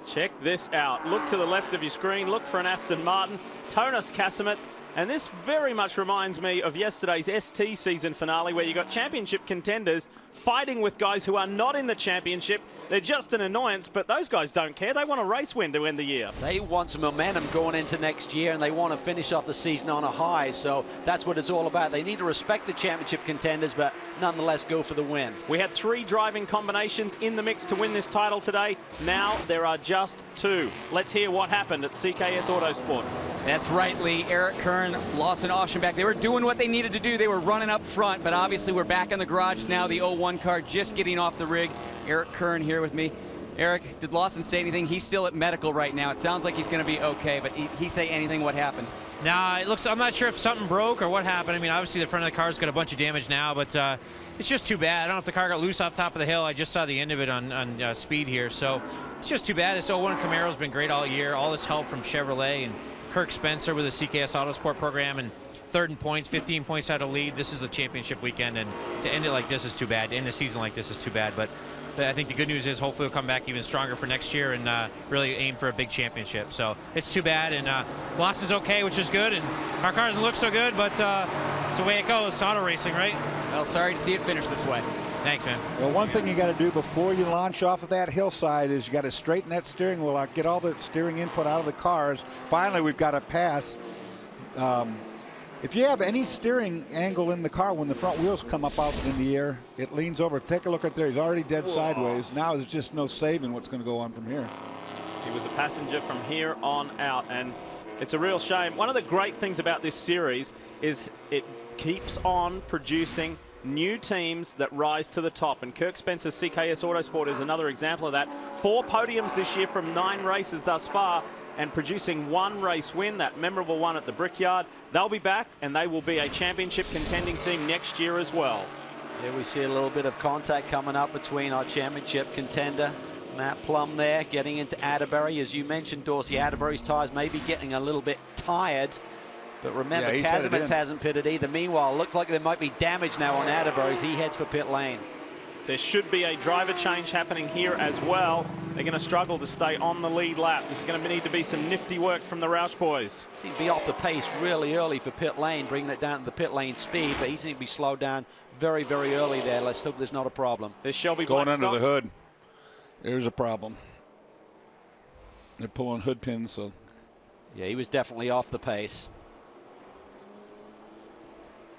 [SPEAKER 1] Check this out. Look to the left of your screen. Look for an Aston Martin. Tonis Kasemets. And this very much reminds me of yesterday's ST season finale, where you got championship contenders fighting with guys who are not in the championship. They're just an annoyance, but those guys don't care. They want a race win to end the year.
[SPEAKER 2] They want some momentum going into next year, and they want to finish off the season on a high. So that's what it's all about. They need to respect the championship contenders, but nonetheless go for the win.
[SPEAKER 1] We had 3 driving combinations in the mix to win this title today. Now there are just 2. Let's hear what happened at CKS Autosport.
[SPEAKER 4] That's right, Lee. Eric Kern, Lawson Auchenbach, they were doing what they needed to do. They were running up front, but obviously we're back in the garage now. The 01 car just getting off the rig. Eric Kern here with me. Eric, did Lawson say anything? He's still at medical right now. It sounds like he's going to be okay, but he say anything? What happened?
[SPEAKER 10] Nah, I'm not sure if something broke or what happened. I mean, obviously the front of the car's got a bunch of damage now, but it's just too bad. I don't know if the car got loose off top of the hill. I just saw the end of it on speed here, so it's just too bad. This 01 Camaro's been great all year. All this help from Chevrolet and Kirk Spencer with the CKS Autosport program, and third in points, 15 points out of lead. This is a championship weekend, and to end it like this is too bad. To end a season like this is too bad, but I think the good news is hopefully we'll come back even stronger for next year and really aim for a big championship. So it's too bad, and Lawson's okay, which is good, and our car doesn't look so good, but it's the way it goes. It's auto racing, right?
[SPEAKER 4] Well, sorry to see it finish this way.
[SPEAKER 10] Thanks, man.
[SPEAKER 3] Well, one thing you got to do before you launch off of that hillside is you got to straighten that steering wheel out, get all the steering input out of the cars. Finally, we've got a pass. If you have any steering angle in the car when the front wheels come up out in the air, it leans over. Take a look right there. He's already dead sideways. Now there's just no saving what's going to go on from here.
[SPEAKER 1] He was a passenger from here on out, and it's a real shame. One of the great things about this series is it keeps on producing new teams that rise to the top, and Kirk Spencer's CKS Autosport is another example of that. 4 podiums this year from 9 races thus far, and producing 1 race win, that memorable one at the Brickyard. They'll be back, and they will be a championship contending team next year as well.
[SPEAKER 2] Here we see a little bit of contact coming up between our championship contender, Matt Plum, there, getting into Atterbury. As you mentioned, Dorsey, Atterbury's tyres may be getting a little bit tired. But remember, Kazimierz hasn't pitted either. Meanwhile, looked like there might be damage now on Atterbury's. He heads for pit lane.
[SPEAKER 1] There should be a driver change happening here as well. They're going to struggle to stay on the lead lap. This is going to need to be some nifty work from the Roush boys.
[SPEAKER 2] Seem to be off the pace really early for pit lane, bringing it down to the pit lane speed, but he seems to be slowed down very, very early there. Let's hope there's not a problem.
[SPEAKER 1] There's Shelby
[SPEAKER 3] going
[SPEAKER 1] Blackstock.
[SPEAKER 3] under the hood. There's a problem. They're pulling hood pins, so.
[SPEAKER 2] Yeah, he was definitely off the pace.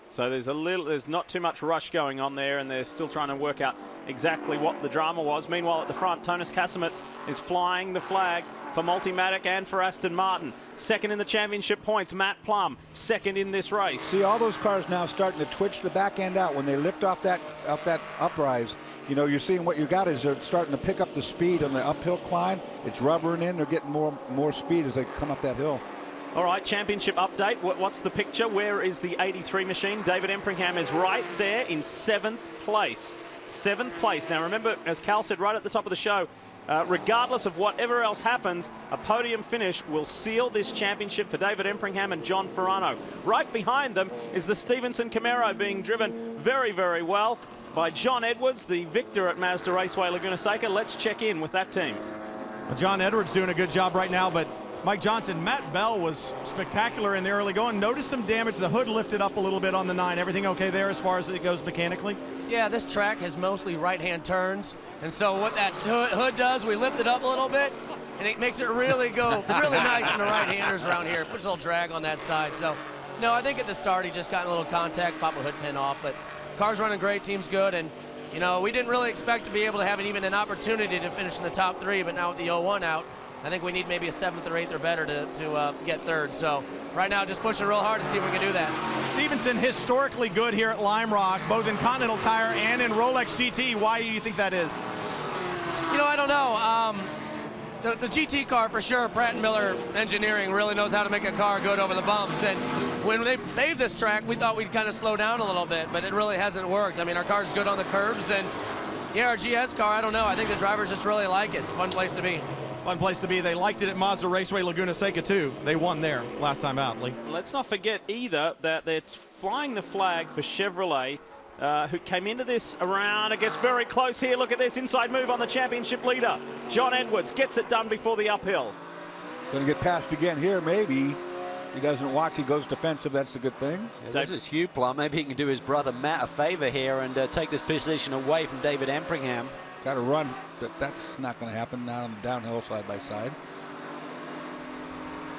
[SPEAKER 1] So there's not too much rush going on there, and they're still trying to work out exactly what the drama was. Meanwhile, at the front, Tonis Kazimierz is flying the flag for Multimatic and for Aston Martin. Second in the championship points, Matt Plum, second in this race.
[SPEAKER 3] See all those cars now starting to twitch the back end out when they lift off that uprise. You know, you're seeing what you got is they're starting to pick up the speed on the uphill climb. It's rubbering in. They're getting more speed as they come up that hill.
[SPEAKER 1] All right, championship update. What's the picture? Where is the 83 machine? David Empringham is right there in 7th place. 7th place. Now remember, as Cal said right at the top of the show, regardless of whatever else happens, a podium finish will seal this championship for David Empringham and John Ferrano. Right behind them is the Stevenson Camaro being driven very, very well by John Edwards, the victor at Mazda Raceway Laguna Seca. Let's check in with that team.
[SPEAKER 6] Well, John Edwards doing a good job right now, but Mike Johnson, Matt Bell was spectacular in the early going. Noticed some damage. The hood lifted up a little bit on the 9. Everything okay there as far as it goes mechanically?
[SPEAKER 11] Yeah, this track has mostly right-hand turns, and so what that hood does, we lift it up a little bit, and it makes it really go really nice in the right-handers around here. It puts a little drag on that side. So, no, I think at the start he just got a little contact, pop a hood pin off, but car's running great, team's good, and you know, we didn't really expect to be able to have even an opportunity to finish in the top 3, but now with the 01 out, I think we need maybe a 7th or 8th or better to get 3rd. So right now, just pushing real hard to see if we can do that.
[SPEAKER 6] Stevenson historically good here at Lime Rock, both in Continental Tire and in Rolex GT. Why do you think that is?
[SPEAKER 11] You know, I don't know. The GT car for sure, Pratt & Miller Engineering really knows how to make a car good over the bumps. And when they paved this track, we thought we'd kind of slow down a little bit, but it really hasn't worked. I mean, our car's good on the curbs, and yeah, our GS car, I don't know. I think the drivers just really like it. It's a fun place to be.
[SPEAKER 6] Fun place to be. They liked it at Mazda Raceway Laguna Seca too. They won there last time out, Lee.
[SPEAKER 1] Let's not forget either that they're flying the flag for Chevrolet, who came into this around. It gets very close here. Look at this inside move on the championship leader. John Edwards gets it done before the uphill.
[SPEAKER 3] Going to get passed again here, maybe. He doesn't watch, he goes defensive. That's a good thing.
[SPEAKER 2] Yeah, this is Hugh Plum. Maybe he can do his brother Matt a favor here and take this position away from David Empringham.
[SPEAKER 3] Got to run, but that's not going to happen now on the downhill side by side.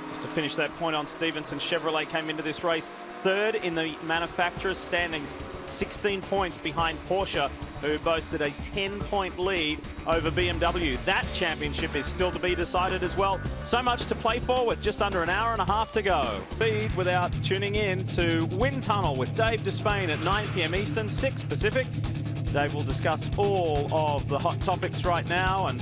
[SPEAKER 1] Just to finish that point on Stevenson, Chevrolet came into this race third in the manufacturer's standings, 16 points behind Porsche, who boasted a 10-point lead over BMW. That championship is still to be decided as well. So much to play for with just under an hour and a half to go. Speed without tuning in to Wind Tunnel with Dave Despain at 9 p.m. Eastern, 6 Pacific. Dave will discuss all of the hot topics right now, and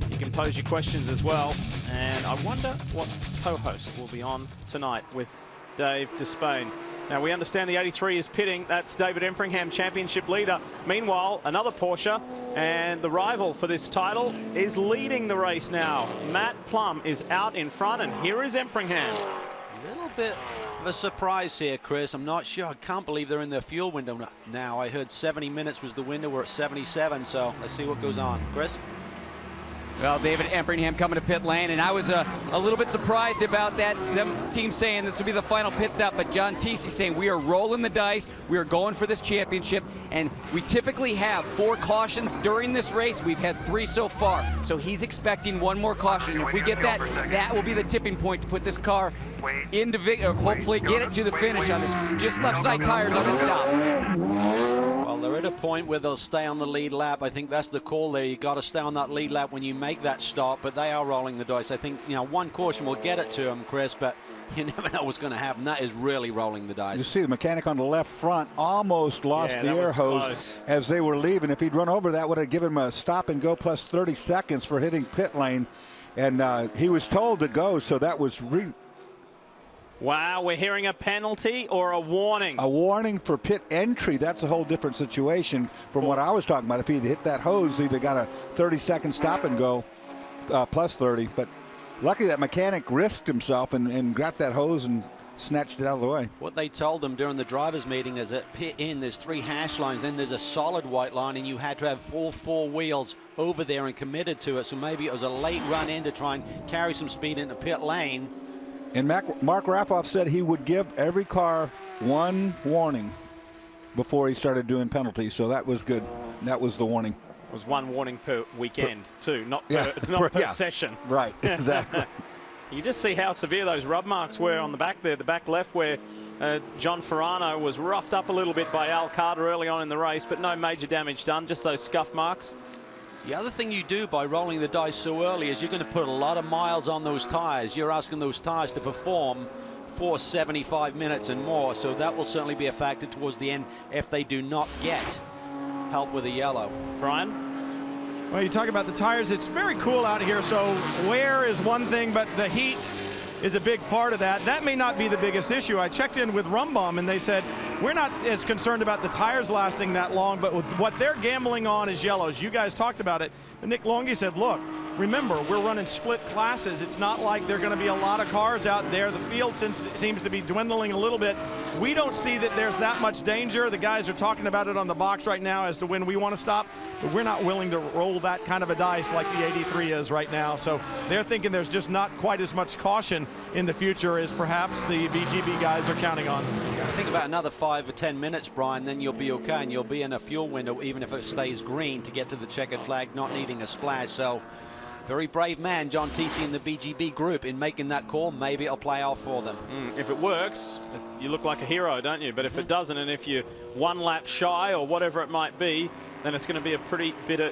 [SPEAKER 1] you can pose your questions as well. And I wonder what co-host will be on tonight with Dave Despain. Now, we understand the 83 is pitting. That's David Empringham, championship leader. Meanwhile, another Porsche, and the rival for this title is leading the race now. Matt Plum is out in front, and here is Empringham.
[SPEAKER 2] A little bit of a surprise here, Chris. I'm not sure. I can't believe they're in their fuel window now. I heard 70 minutes was the window. We're at 77, so let's see what goes on. Chris?
[SPEAKER 4] Well, David Empringham coming to pit lane, and I was a little bit surprised about that. Them team saying this will be the final pit stop, but John Teesey saying we are rolling the dice, we are going for this championship, and we typically have 4 cautions during this race. We've had 3 so far, so he's expecting 1 more caution. If we get that, that will be the tipping point to put this car into hopefully get it to the finish on this. Just left side tires on this stop.
[SPEAKER 2] Well, they're at a point where they'll stay on the lead lap. I think that's the call there. You got to stay on that lead lap when you make that stop, but they are rolling the dice. I think, you know, 1 caution will get it to them, Chris, but you never know what's going to happen. That is really rolling the dice.
[SPEAKER 3] You see the mechanic on the left front almost lost the air hose as they were leaving. If he'd run over, that would have given him a stop and go plus 30 seconds for hitting pit lane, and he was told to go, so that was
[SPEAKER 1] Wow, we're hearing a penalty or a warning?
[SPEAKER 3] A warning for pit entry. That's a whole different situation from what I was talking about. If he'd hit that hose, he'd have got a 30-second stop and go plus 30. But lucky that mechanic risked himself and got that hose and snatched it out of the way.
[SPEAKER 2] What they told them during the drivers' meeting is that pit in, there's 3 hash lines, then there's a solid white line, and you had to have all 4 wheels over there and committed to it. So maybe it was a late run in to try and carry some speed into pit lane.
[SPEAKER 3] And Mark Raffoff said he would give every car 1 warning before he started doing penalties. So that was good. That was the warning.
[SPEAKER 1] It was 1 warning per weekend, too, not per session.
[SPEAKER 3] Right, exactly.
[SPEAKER 1] You just see how severe those rub marks were on the back there, the back left, where John Ferrano was roughed up a little bit by Al Carter early on in the race, but no major damage done, just those scuff marks.
[SPEAKER 2] The other thing you do by rolling the dice so early is you're going to put a lot of miles on those tires. You're asking those tires to perform for 75 minutes and more, so that will certainly be a factor towards the end if they do not get help with the yellow.
[SPEAKER 1] Brian?
[SPEAKER 6] Well, you talk about the tires. It's very cool out here, so wear is one thing, but the heat is a big part of that. That may not be the biggest issue. I checked in with Rumbum, and they said, we're not as concerned about the tires lasting that long, but with what they're gambling on is yellows. You guys talked about it. And Nick Longi said, look, remember, we're running split classes. It's not like there are going to be a lot of cars out there. The field seems to be dwindling a little bit. We don't see that there's that much danger. The guys are talking about it on the box right now as to when we want to stop, but we're not willing to roll that kind of a dice like the 83 is right now. So they're thinking there's just not quite as much caution in the future as perhaps the BGB guys are counting on.
[SPEAKER 2] I think about another 5 or 10 minutes, Brian, then you'll be okay, and you'll be in a fuel window even if it stays green to get to the checkered flag, not needing a splash. So very brave man, John Teesey, in the BGB group in making that call. Maybe it'll play out for them.
[SPEAKER 1] If it works, you look like a hero, don't you? But if it doesn't, and if you're 1 lap shy or whatever it might be, then it's going to be a pretty bitter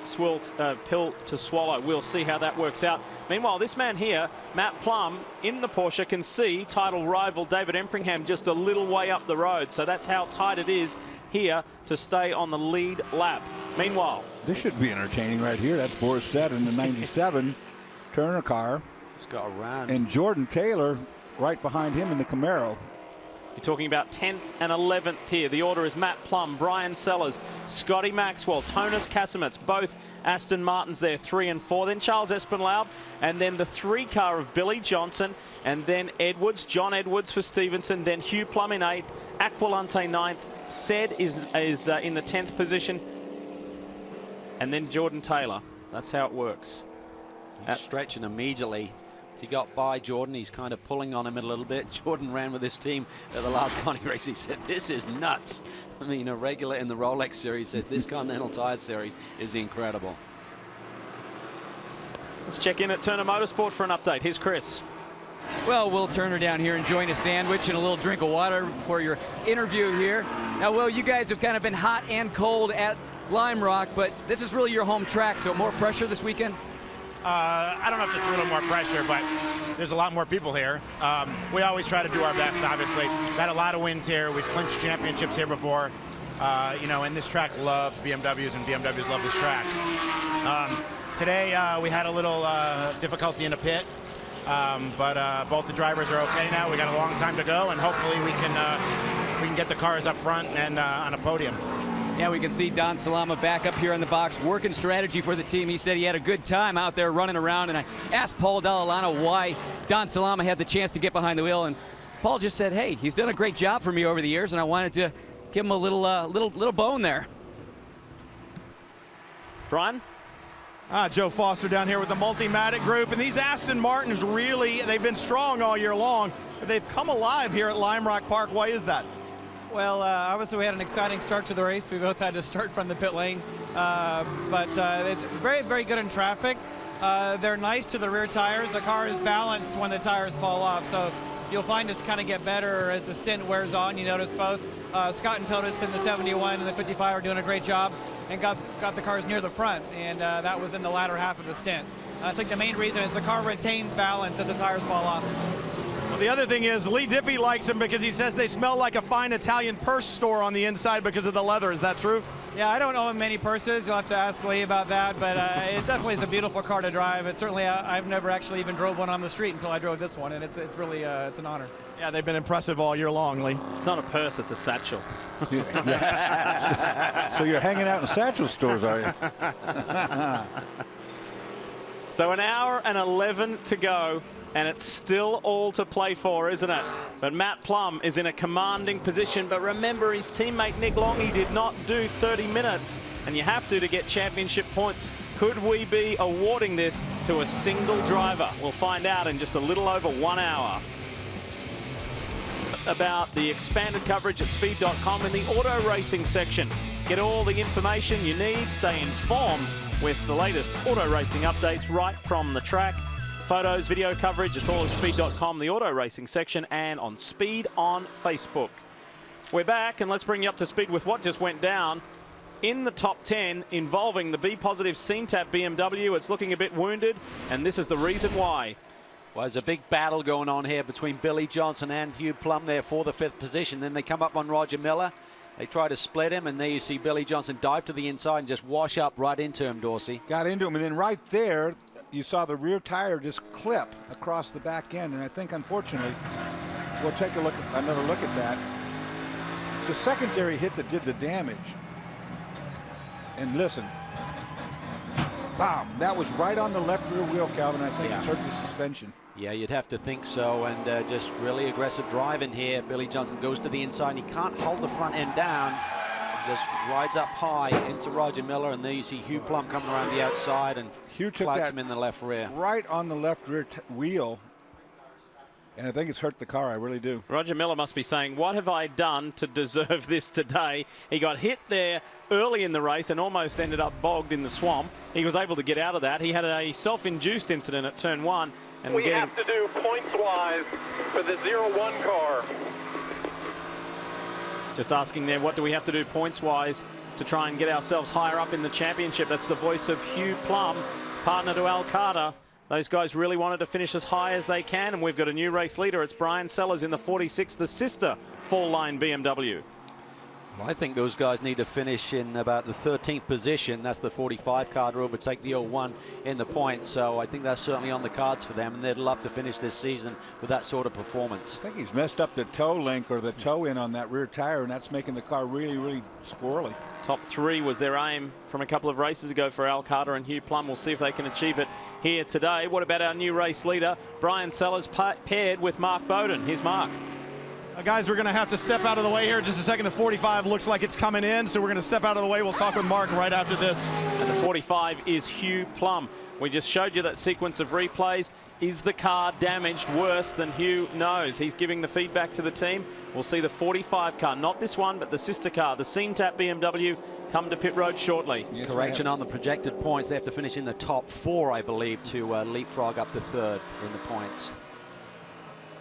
[SPEAKER 1] pill to swallow. We'll see how that works out. Meanwhile, this man here, Matt Plum, in the Porsche, can see title rival David Empringham just a little way up the road. So that's how tight it is here to stay on the lead lap. Meanwhile,
[SPEAKER 3] this should be entertaining right here. That's Boris Said in the 97 Turner car.
[SPEAKER 2] Just got around.
[SPEAKER 3] And Jordan Taylor right behind him in the Camaro.
[SPEAKER 1] You're talking about 10th and 11th here. The order is Matt Plum, Brian Sellers, Scotty Maxwell, Tonis Kasemets, both Aston Martins there, 3 and 4. Then Charles Espenlaub, and then the 3 car of Billy Johnson, and then Edwards, John Edwards for Stevenson, then Hugh Plum in 8th, Aquilante 9th, Said is in the 10th position, and then Jordan Taylor. That's how it works.
[SPEAKER 2] Stretching immediately. He got by Jordan. He's kind of pulling on him a little bit. Jordan ran with his team at the last Connie race. He said, this is nuts. I mean, a regular in the Rolex series said this Continental Tire series is incredible.
[SPEAKER 1] Let's check in at Turner Motorsport for an update. Here's Chris.
[SPEAKER 4] Well, Will Turner down here enjoying a sandwich and a little drink of water for your interview here. Now, Will, you guys have kind of been hot and cold at Lime Rock, but this is really your home track, so more pressure this weekend?
[SPEAKER 12] I don't know if it's a little more pressure, but there's a lot more people here. We always try to do our best, obviously. We've had a lot of wins here. We've clinched championships here before. You know, and this track loves BMWs, and BMWs love this track. Today, we had a little difficulty in the pit, but both the drivers are okay now. We got a long time to go, and hopefully we can get the cars up front and on a podium.
[SPEAKER 4] Yeah, we can see Don Salama back up here in the box, working strategy for the team. He said he had a good time out there running around, and I asked Paul Dallalana why Don Salama had the chance to get behind the wheel, and Paul just said, hey, he's done a great job for me over the years, and I wanted to give him a little bone there.
[SPEAKER 1] Brian?
[SPEAKER 6] Joe Foster down here with the Multimatic group, and these Aston Martins really, they've been strong all year long, but they've come alive here at Lime Rock Park. Why is that?
[SPEAKER 13] Well, obviously we had an exciting start to the race. We both had to start from the pit lane, but it's very, very good in traffic. They're nice to the rear tires. The car is balanced when the tires fall off, so you'll find us kind of get better as the stint wears on. You notice both Scott and Totis in the 71 and the 55 are doing a great job and got the cars near the front, and that was in the latter half of the stint. I think the main reason is the car retains balance as the tires fall off.
[SPEAKER 6] Well, the other thing is Lee Diffie likes them because he says they smell like a fine Italian purse store on the inside because of the leather. Is that true?
[SPEAKER 13] Yeah, I don't own many purses. You'll have to ask Lee about that, but it definitely is a beautiful car to drive. It's certainly, I've never actually even drove one on the street until I drove this one, and it's really, it's an honor.
[SPEAKER 6] Yeah, they've been impressive all year long, Lee.
[SPEAKER 1] It's not a purse, it's a satchel.
[SPEAKER 3] So you're hanging out in satchel stores, are you?
[SPEAKER 1] So 1 hour and 11 to go, and it's still all to play for, isn't it? But Matt Plum is in a commanding position, but remember his teammate Nick Longy did not do 30 minutes, and you have to get championship points. Could we be awarding this to a single driver? We'll find out in just a little over 1 hour. About the expanded coverage at speed.com in the auto racing section. Get all the information you need, stay informed with the latest auto racing updates right from the track. Photos, video coverage, it's all at speed.com, the auto racing section, and on Speed on Facebook. We're back, and let's bring you up to speed with what just went down in the top 10 involving the B-positive CNTAP BMW. It's looking a bit wounded, and this is the reason why.
[SPEAKER 2] Well, there's a big battle going on here between Billy Johnson and Hugh Plum there for the 5th position. Then they come up on Roger Miller. They try to split him, and there you see Billy Johnson dive to the inside and just wash up right into him, Dorsey.
[SPEAKER 3] Got into him, and then right there, you saw the rear tire just clip across the back end, and I think, unfortunately, we'll take another look at that. It's a secondary hit that did the damage. And listen, bam, that was right on the left rear wheel, Calvin. I think it's hurt the suspension.
[SPEAKER 2] Yeah, you'd have to think so, and just really aggressive driving here. Billy Johnson goes to the inside, and he can't hold the front end down. Just rides up high into Roger Miller, and there you see Hugh Plum coming around the outside and flags him in the left rear.
[SPEAKER 3] Right on the left rear wheel, and I think it's hurt the car. I really do.
[SPEAKER 1] Roger Miller must be saying, what have I done to deserve this today? He got hit there early in the race and almost ended up bogged in the swamp. He was able to get out of that. He had a self-induced incident at turn 1. And
[SPEAKER 14] we have to do points-wise for the 0-1 car.
[SPEAKER 1] Just asking there, what do we have to do points-wise to try and get ourselves higher up in the championship? That's the voice of Hugh Plum, partner to Al Carter. Those guys really wanted to finish as high as they can, and we've got a new race leader. It's Brian Sellers in the 46, the sister full-line BMW.
[SPEAKER 2] Well, I think those guys need to finish in about the 13th position. That's the 45 car to overtake the 01 in the points. So I think that's certainly on the cards for them, and they'd love to finish this season with that sort of performance.
[SPEAKER 3] I think he's messed up the toe link or the toe in on that rear tire, and that's making the car really, really squirrely.
[SPEAKER 1] Top 3 was their aim from a couple of races ago for Al Carter and Hugh Plum. We'll see if they can achieve it here today. What about our new race leader, Brian Sellers, paired with Mark Bowden? Here's Mark.
[SPEAKER 6] Guys, we're going to have to step out of the way here just a second. The 45 looks like it's coming in, so we're going to step out of the way. We'll talk with Mark right after this.
[SPEAKER 1] And the 45 is Hugh Plum. We just showed you that sequence of replays. Is the car damaged worse than Hugh knows? He's giving the feedback to the team. We'll see the 45 car, not this one, but the sister car, the CNTAP BMW, come to pit road shortly.
[SPEAKER 2] Yes, correction on the projected points. They have to finish in the top 4, I believe, to leapfrog up to 3rd in the points.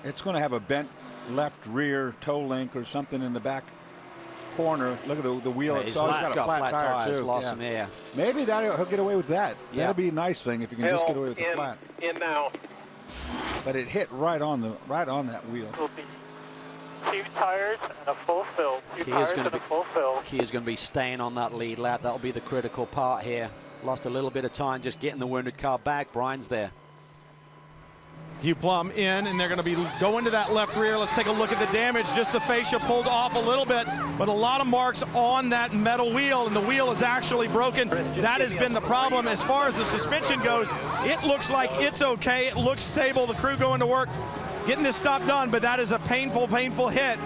[SPEAKER 3] It's going to have a bent left rear toe link or something in the back corner. Look at the wheel itself. He's got a flat tire too.
[SPEAKER 2] Lost some air.
[SPEAKER 3] Maybe he'll get away with that.
[SPEAKER 2] Yeah.
[SPEAKER 3] That'll be a nice thing if you can just get away with the flat.
[SPEAKER 14] In now.
[SPEAKER 3] But it hit right on that wheel.
[SPEAKER 14] Will be 2 tires and a full fill. 2 tires and a full fill.
[SPEAKER 2] Kia's going to be staying on that lead lap. That'll be the critical part here. Lost a little bit of time just getting the wounded car back. Brian's there.
[SPEAKER 6] Hugh Plum in, and they're going to be going to that left rear. Let's take a look at the damage. Just the fascia pulled off a little bit, but a lot of marks on that metal wheel, and the wheel is actually broken. That has been the problem. As far as the suspension goes, it looks like it's okay. It looks stable. The crew going to work, getting this stop done, but that is a painful, painful hit,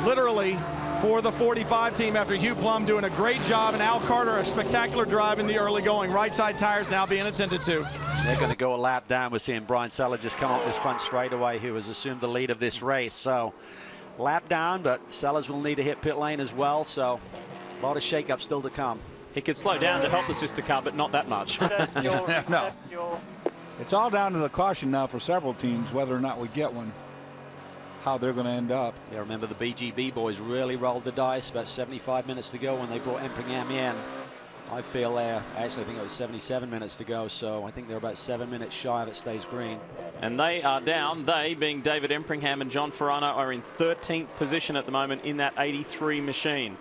[SPEAKER 6] literally, for the 45 team after Hugh Plum doing a great job, and Al Carter a spectacular drive in the early going. Right side tires now being attended to.
[SPEAKER 2] They're going to go a lap down. We're seeing Brian Sellers just come up this front straightaway, who has assumed the lead of this race. So lap down, but Sellers will need to hit pit lane as well. So a lot of shake-up still to come.
[SPEAKER 1] He could slow down to help the sister car, but not that much.
[SPEAKER 3] No. It's all down to the caution now for several teams, whether or not we get one, how they're going to end up.
[SPEAKER 2] Yeah, remember the BGB boys really rolled the dice about 75 minutes to go when they brought Empringham in. I feel actually I think it was 77 minutes to go, so I think they're about 7 minutes shy of it stays green.
[SPEAKER 1] And they are down. They, being David Empringham and John Ferrano, are in 13th position at the moment in that 83 machine.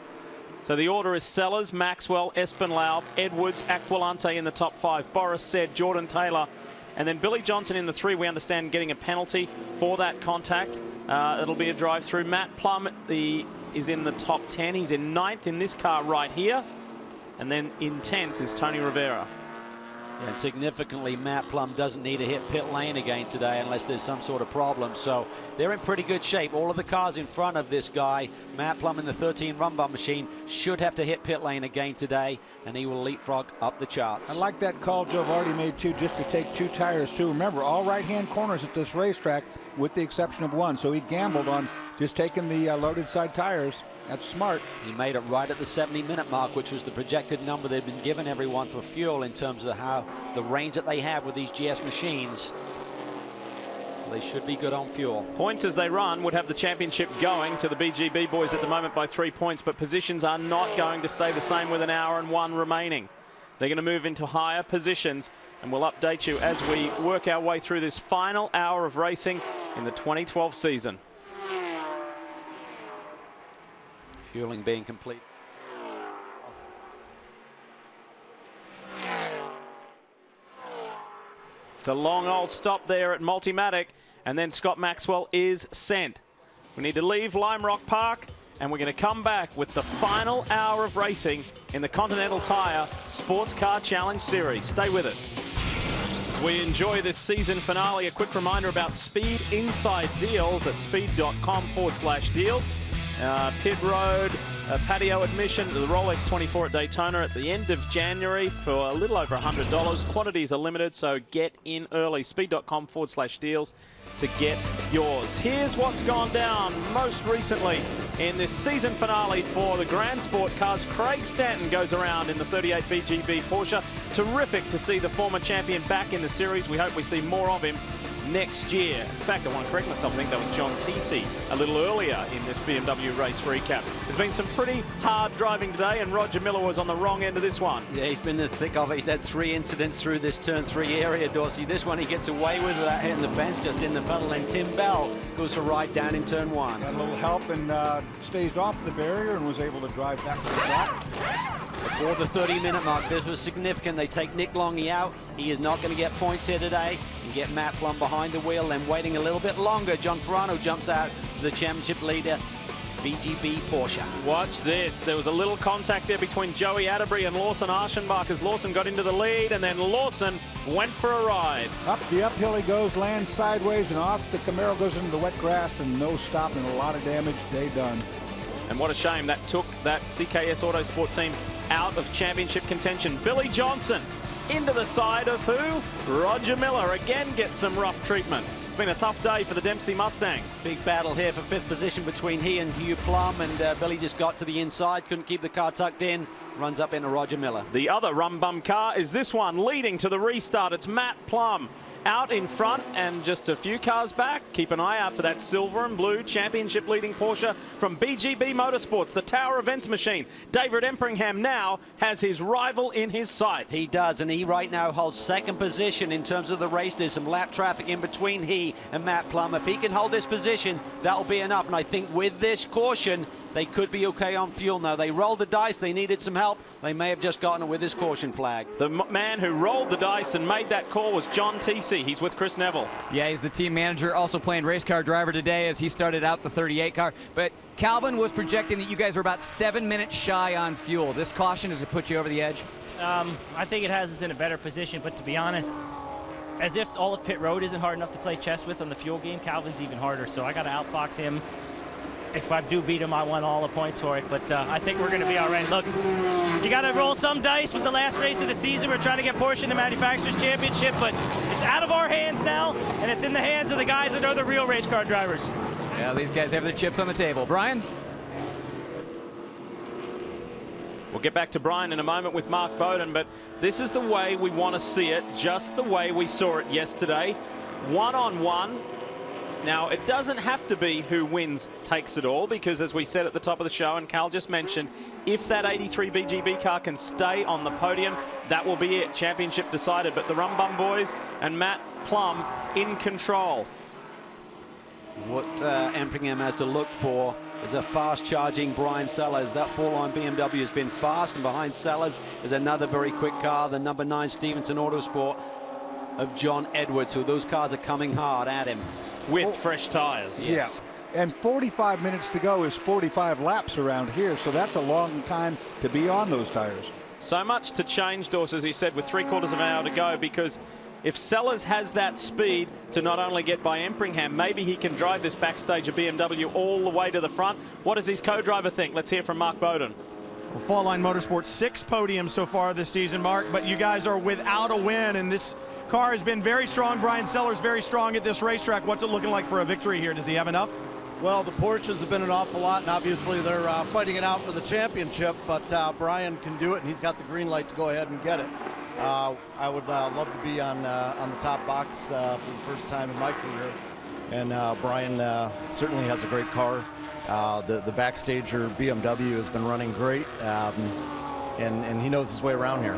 [SPEAKER 1] So the order is Sellers, Maxwell, Espenlaub, Edwards, Aquilante in the top 5, Boris Said, Jordan Taylor, and then Billy Johnson in the 3, we understand, getting a penalty for that contact. It'll be a drive through. Matt Plum is in the top 10. He's in 9th in this car right here. And then in 10th is Tony Rivera.
[SPEAKER 2] And significantly, Matt Plum doesn't need to hit pit lane again today unless there's some sort of problem. So they're in pretty good shape. All of the cars in front of this guy, Matt Plum in the 13 run bar machine, should have to hit pit lane again today, and he will leapfrog up the charts.
[SPEAKER 3] I like that call Joe Vardy made too, just to take 2 tires too. Remember, all right-hand corners at this racetrack with the exception of 1. So he gambled on just taking the loaded side tires. That's smart.
[SPEAKER 2] He made it right at the 70-minute mark, which was the projected number they'd been giving everyone for fuel in terms of how the range that they have with these GS machines. So they should be good on fuel.
[SPEAKER 1] Points as they run would have the championship going to the BGB boys at the moment by 3 points, but positions are not going to stay the same with 1 hour and 1 remaining. They're going to move into higher positions, and we'll update you as we work our way through this final hour of racing in the 2012 season.
[SPEAKER 2] Fueling being complete.
[SPEAKER 1] It's a long old stop there at Multimatic, and then Scott Maxwell is sent. We need to leave Lime Rock Park, and we're going to come back with the final hour of racing in the Continental Tire Sports Car Challenge Series. Stay with us. As we enjoy this season finale, a quick reminder about Speed Inside Deals at speed.com/deals. Pit Road, patio admission to the Rolex 24 at Daytona at the end of January for a little over $100. Quantities are limited, so get in early. Speed.com/deals to get yours. Here's what's gone down most recently in this season finale for the Grand Sport cars. Craig Stanton goes around in the 38 BGB Porsche. Terrific to see the former champion back in the series. We hope we see more of him next year. In fact, I want to correct myself. I think that was John Teesey a little earlier in this BMW race recap. There's been some pretty hard driving today, and Roger Miller was on the wrong end of this one.
[SPEAKER 2] Yeah, he's been in the thick of it. He's had 3 incidents through this turn 3 area, Dorsey. This one he gets away with without hitting the fence, just in the puddle. And Tim Bell goes for a ride down in turn 1.
[SPEAKER 3] Got a little help and stays off the barrier and was able to drive back to the back.
[SPEAKER 2] Before the 30-minute mark, this was significant. They take Nick Longy out. He is not going to get points here today. You get Matt Plum behind the wheel, then waiting a little bit longer. John Ferrano jumps out, the championship leader, BGB Porsche.
[SPEAKER 1] Watch this. There was a little contact there between Joey Atterbury and Lawson Aschenbach as Lawson got into the lead, and then Lawson went for a ride.
[SPEAKER 3] Up the uphill he goes, lands sideways, and off the Camaro goes into the wet grass, and no stop and a lot of damage. They done.
[SPEAKER 1] And what a shame that took that CKS Autosport team out of championship contention. Billy Johnson into the side of who? Roger Miller again gets some rough treatment. It's been a tough day for the Dempsey Mustang.
[SPEAKER 2] Big battle here for 5th position between he and Hugh Plum, and Billy just got to the inside, couldn't keep the car tucked in. runs up into Roger Miller.
[SPEAKER 1] The other rum bum car is this one, leading to the restart. It's Matt Plum out in front and just a few cars back. Keep an eye out for that silver and blue championship leading Porsche from BGB Motorsports, the Tower Events machine. David Empringham now has his rival in his sights.
[SPEAKER 2] He does, and he right now holds second position in terms of the race. There's some lap traffic in between he and Matt Plum. If he can hold this position, that'll be enough. And I think with this caution, they could be okay on fuel now. They rolled the dice. They needed some help. They may have just gotten it with this caution flag.
[SPEAKER 1] The man who rolled the dice and made that call was John TC. He's with Chris Neville.
[SPEAKER 4] Yeah, he's the team manager, also playing race car driver today as he started out the 38 car. But Calvin was projecting that you guys were about 7 minutes shy on fuel. This caution, does it put you over the edge?
[SPEAKER 15] I think it has us in a better position, but to be honest, as if all of pit road isn't hard enough to play chess with on the fuel game, Calvin's even harder, so I got to outfox him. If I do beat him, I want all the points for it, but I think we're going to be all right. Look, you got to roll some dice with the last race of the season. We're trying to get Porsche in the Manufacturers' Championship, but it's out of our hands now, and it's in the hands of the guys that are the real race car drivers.
[SPEAKER 4] Yeah, these guys have their chips on the table. Brian?
[SPEAKER 1] We'll get back to Brian in a moment with Mark Bowden, but this is the way we want to see it, just the way we saw it yesterday. One-on-one. Now, it doesn't have to be who wins takes it all, because as we said at the top of the show, and Cal just mentioned, if that 83 BGB car can stay on the podium, that will be it. Championship decided. But the Rum Bum boys and Matt Plum in control.
[SPEAKER 2] What Empringham has to look for is a fast-charging Brian Sellers. That four-line BMW has been fast, and behind Sellers is another very quick car, the number 9 Stevenson Autosport of John Edwards. So those cars are coming hard at him.
[SPEAKER 1] With fresh tires.
[SPEAKER 3] Yes. Yeah. And 45 minutes to go is 45 laps around here, so that's a long time to be on those tires.
[SPEAKER 1] So much to change, Dawes, as he said, with 3/4 of an hour to go, because if Sellers has that speed to not only get by Empringham, maybe he can drive this backstage of BMW all the way to the front. What does his co-driver think? Let's hear from Mark Bowden.
[SPEAKER 6] Well, Fall Line Motorsports, 6 podiums so far this season, Mark, but you guys are without a win, and this car has been very strong. Brian Sellers very strong at this racetrack. What's it looking like for a victory here? Does he have enough?
[SPEAKER 16] Well, the Porsches have been an awful lot, and obviously they're fighting it out for the championship, but Brian can do it, and he's got the green light to go ahead and get it. I would love to be on the top box for the first time in my career, and Brian certainly has a great car. The Backstager BMW has been running great, and he knows his way around here.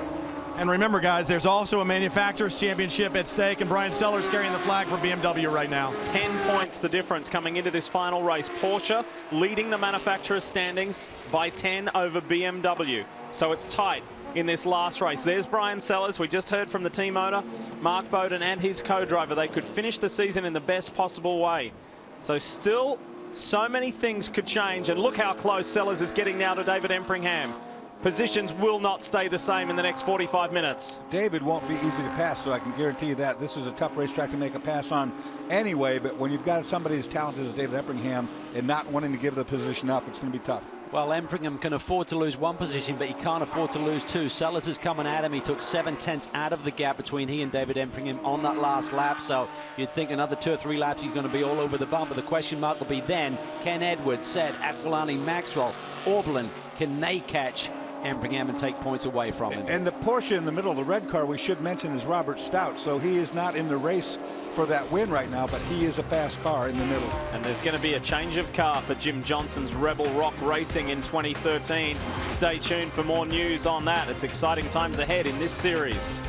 [SPEAKER 6] And remember, guys, there's also a Manufacturers' Championship at stake, and Brian Sellers carrying the flag for BMW right now.
[SPEAKER 1] 10 points the difference coming into this final race. Porsche leading the manufacturers' standings by 10 over BMW. So it's tight in this last race. There's Brian Sellers. We just heard from the team owner, Mark Bowden, and his co-driver. They could finish the season in the best possible way. So still, so many things could change, and look how close Sellers is getting now to David Empringham. Positions will not stay the same in the next 45 minutes.
[SPEAKER 3] David won't be easy to pass, so I can guarantee you that. This is a tough racetrack to make a pass on anyway, but when you've got somebody as talented as David Empringham and not wanting to give the position up, it's going to be tough.
[SPEAKER 2] Well, Empringham can afford to lose one position, but he can't afford to lose 2. Sellers is coming at him. He took 7/10 out of the gap between he and David Empringham on that last lap, so you'd think another 2 or 3 laps he's going to be all over the bumper. The question mark will be then, Ken Edwards, Said, Aquilani, Maxwell, Orblin, can they catch Empringham and take points away from him?
[SPEAKER 3] And the Porsche in the middle, the red car, we should mention, is Robert Stout, so he is not in the race for that win right now, but he is a fast car in the middle.
[SPEAKER 1] And there's going to be a change of car for Jim Johnson's Rebel Rock Racing in 2013. Stay tuned for more news on that. It's exciting times ahead in this series.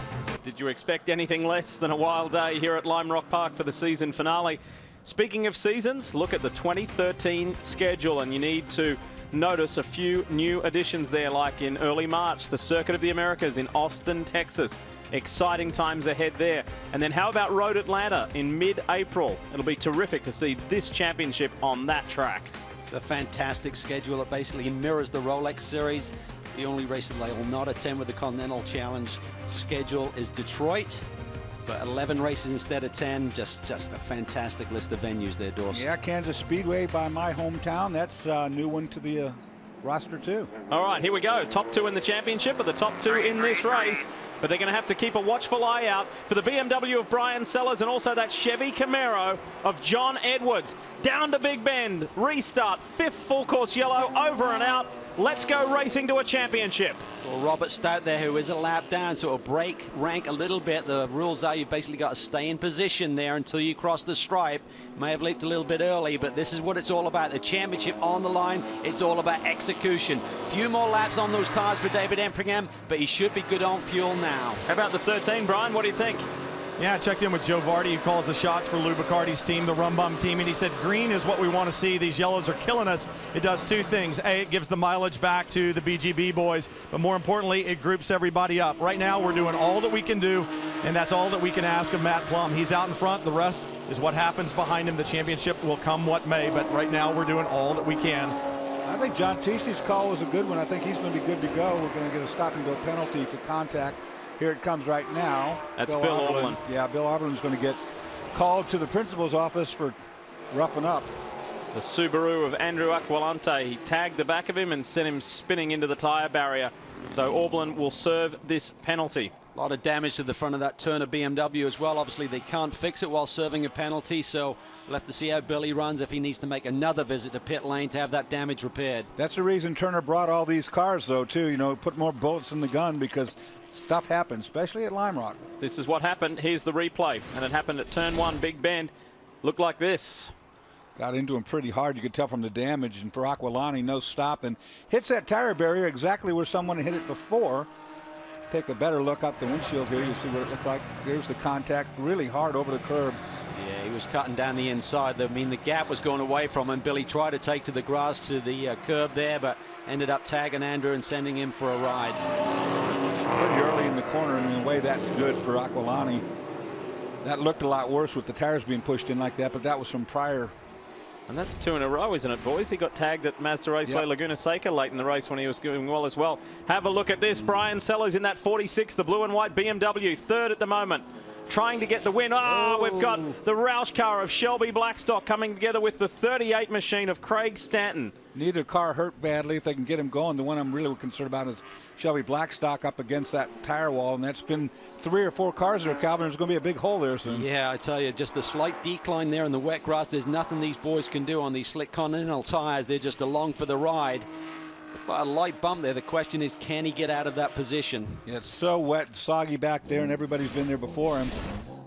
[SPEAKER 1] Did you expect anything less than a wild day here at Lime Rock Park for the season finale? Speaking of seasons, look at the 2013 schedule, and you need to notice a few new additions there, like in early March, the Circuit of the Americas in Austin, Texas. Exciting times ahead there. And then how about Road Atlanta in mid-April? It'll be terrific to see this championship on that track.
[SPEAKER 2] It's a fantastic schedule. It basically mirrors the Rolex Series. The only race that they will not attend with the Continental Challenge schedule is Detroit. But 11 races instead of 10, just a fantastic list of venues there, Dawes.
[SPEAKER 3] Yeah, Kansas Speedway by my hometown. That's a new one to the roster too.
[SPEAKER 1] All right, here we go. Top 2 in the championship, or the top 2 in this race. But they're going to have to keep a watchful eye out for the BMW of Brian Sellers and also that Chevy Camaro of John Edwards. Down to Big Bend, restart, 5th full course yellow, over and out. Let's go racing to a championship.
[SPEAKER 2] Well, Robert Stout there, who is a lap down, sort of break rank a little bit. The rules are you've basically got to stay in position there until you cross the stripe. May have leaped a little bit early, but this is what it's all about. The championship on the line. It's all about execution. Few more laps on those tires for David Empringham, but he should be good on fuel now.
[SPEAKER 1] How about the 13, Brian? What do you think?
[SPEAKER 6] Yeah, I checked in with Joe Vardy, who calls the shots for Lou Bacardi's team, the Rum Bum team, and he said green is what we want to see. These yellows are killing us. It does two things. A, it gives the mileage back to the BGB boys, but more importantly, it groups everybody up. Right now, we're doing all that we can do, and that's all that we can ask of Matt Plum. He's out in front. The rest is what happens behind him. The championship will come what may, but right now, we're doing all that we can.
[SPEAKER 3] I think John Teesey's call was a good one. I think he's going to be good to go. We're going to get a stop and go penalty for contact. Here it comes right now.
[SPEAKER 1] That's Bill Oberlin.
[SPEAKER 3] Yeah, Bill Oberlin's going to get called to the principal's office for roughing up.
[SPEAKER 1] The Subaru of Andrew Aquilante. He tagged the back of him and sent him spinning into the tyre barrier. So Oberlin will serve this penalty.
[SPEAKER 2] A lot of damage to the front of that Turner BMW as well. Obviously, they can't fix it while serving a penalty, so we'll have to see how Billy runs if he needs to make another visit to pit lane to have that damage repaired.
[SPEAKER 3] That's the reason Turner brought all these cars, though, too. You know, put more bullets in the gun because stuff happens, especially at Lime Rock.
[SPEAKER 1] This is what happened. Here's the replay, and it happened at turn 1, Big Bend. Looked like this.
[SPEAKER 3] Got into him pretty hard. You could tell from the damage, and for Aquilani, no stop, and hits that tire barrier exactly where someone hit it before. Take a better look up the windshield here. You see what it looked like. There's the contact really hard over the curb.
[SPEAKER 2] Yeah, he was cutting down the inside. I mean, the gap was going away from him. Billy tried to take to the grass to the curb there, but ended up tagging Andrew and sending him for a ride.
[SPEAKER 3] Pretty early in the corner, and in a way that's good for Aquilani. That looked a lot worse with the tires being pushed in like that, but that was from prior.
[SPEAKER 1] And that's 2 in a row, isn't it, boys? He got tagged at Mazda Raceway Laguna Seca late in the race when he was doing well as well. Have a look at this. Brian Sellers in that 46, the blue and white BMW, third at the moment. Trying to get the win. We've got the Roush car of Shelby Blackstock coming together with the 38 machine of Craig Stanton.
[SPEAKER 3] Neither car hurt badly if they can get him going. The one I'm really concerned about is Shelby Blackstock up against that tire wall, and that's been 3 or 4 cars there, Calvin. There's going to be a big hole there soon.
[SPEAKER 2] Yeah, I tell you, just the slight decline there in the wet grass. There's nothing these boys can do on these slick Continental tires. They're just along for the ride. A light bump there. The question is, can he get out of that position?
[SPEAKER 3] Yeah, it's so wet and soggy back there, and everybody's been there before him.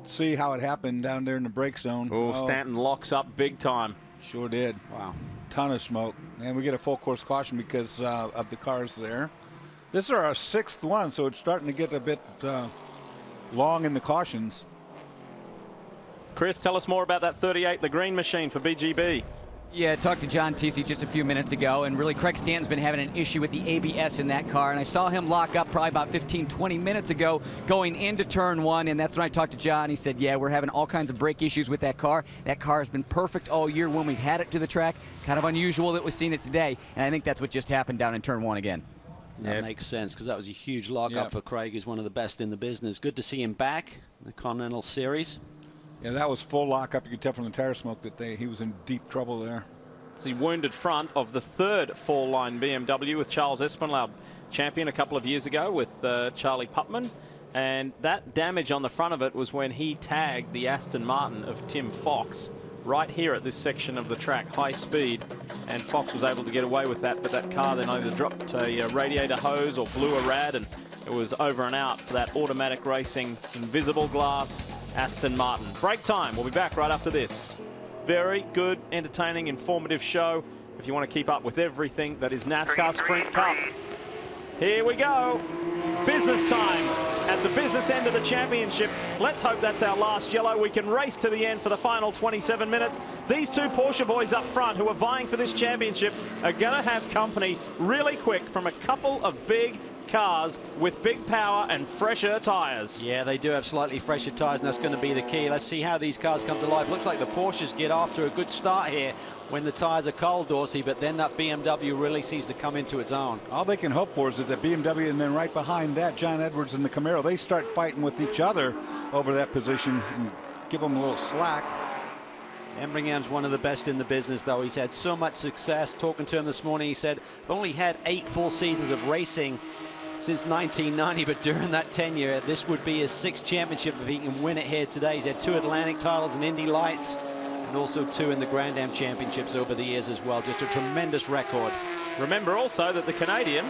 [SPEAKER 3] See how it happened down there in the brake zone.
[SPEAKER 1] Oh, Stanton locks up big time.
[SPEAKER 3] Sure did.
[SPEAKER 2] Wow.
[SPEAKER 3] Ton of smoke. And we get a full course caution because of the cars there. This is our 6th one, so it's starting to get a bit long in the cautions.
[SPEAKER 1] Chris, tell us more about that 38, the green machine for BGB.
[SPEAKER 4] Yeah, I talked to John Teesey just a few minutes ago, and really Craig Stanton's been having an issue with the ABS in that car, and I saw him lock up probably about 15-20 minutes ago going into turn 1, and that's when I talked to John. He said, yeah, we're having all kinds of brake issues with that car. That car has been perfect all year when we've had it to the track. Kind of unusual that we've seen it today, and I think that's what just happened down in turn 1 again.
[SPEAKER 2] That makes sense, because that was a huge lockup for Craig. He's one of the best in the business. Good to see him back in the Continental Series.
[SPEAKER 3] Yeah, that was full lockup. You could tell from the tire smoke that he was in deep trouble there.
[SPEAKER 1] It's the wounded front of the 3rd four-line BMW with Charles Espinal, champion a couple of years ago with Charlie Putman. And that damage on the front of it was when he tagged the Aston Martin of Tim Fox right here at this section of the track, high speed. And Fox was able to get away with that, but that car then either dropped a radiator hose or blew a rad, and it was over and out for that automatic racing, invisible glass Aston Martin. Break time. We'll be back right after this. Very good, entertaining, informative show if you want to keep up with everything that is NASCAR Sprint Cup. Here we go. Business time at the business end of the championship. Let's hope that's our last yellow. We can race to the end for the final 27 minutes. These 2 Porsche boys up front who are vying for this championship are going to have company really quick from a couple of big cars with big power and fresher tires.
[SPEAKER 2] Yeah, they do have slightly fresher tires, and that's going to be the key. Let's see how these cars come to life. Looks like the Porsches get off to a good start here when the tires are cold, Dorsey, but then that BMW really seems to come into its own.
[SPEAKER 3] All they can hope for is that the BMW, and then right behind that, John Edwards and the Camaro, they start fighting with each other over that position and give them a little slack.
[SPEAKER 2] Empringham's one of the best in the business, though. He's had so much success. Talking to him this morning, he said, I've only had 8 full seasons of racing since 1990, but during that tenure, this would be his 6th championship if he can win it here today. He's had 2 Atlantic titles and Indy Lights, and also 2 in the Grand Am championships over the years as well. Just a tremendous record.
[SPEAKER 1] Remember also that the Canadian,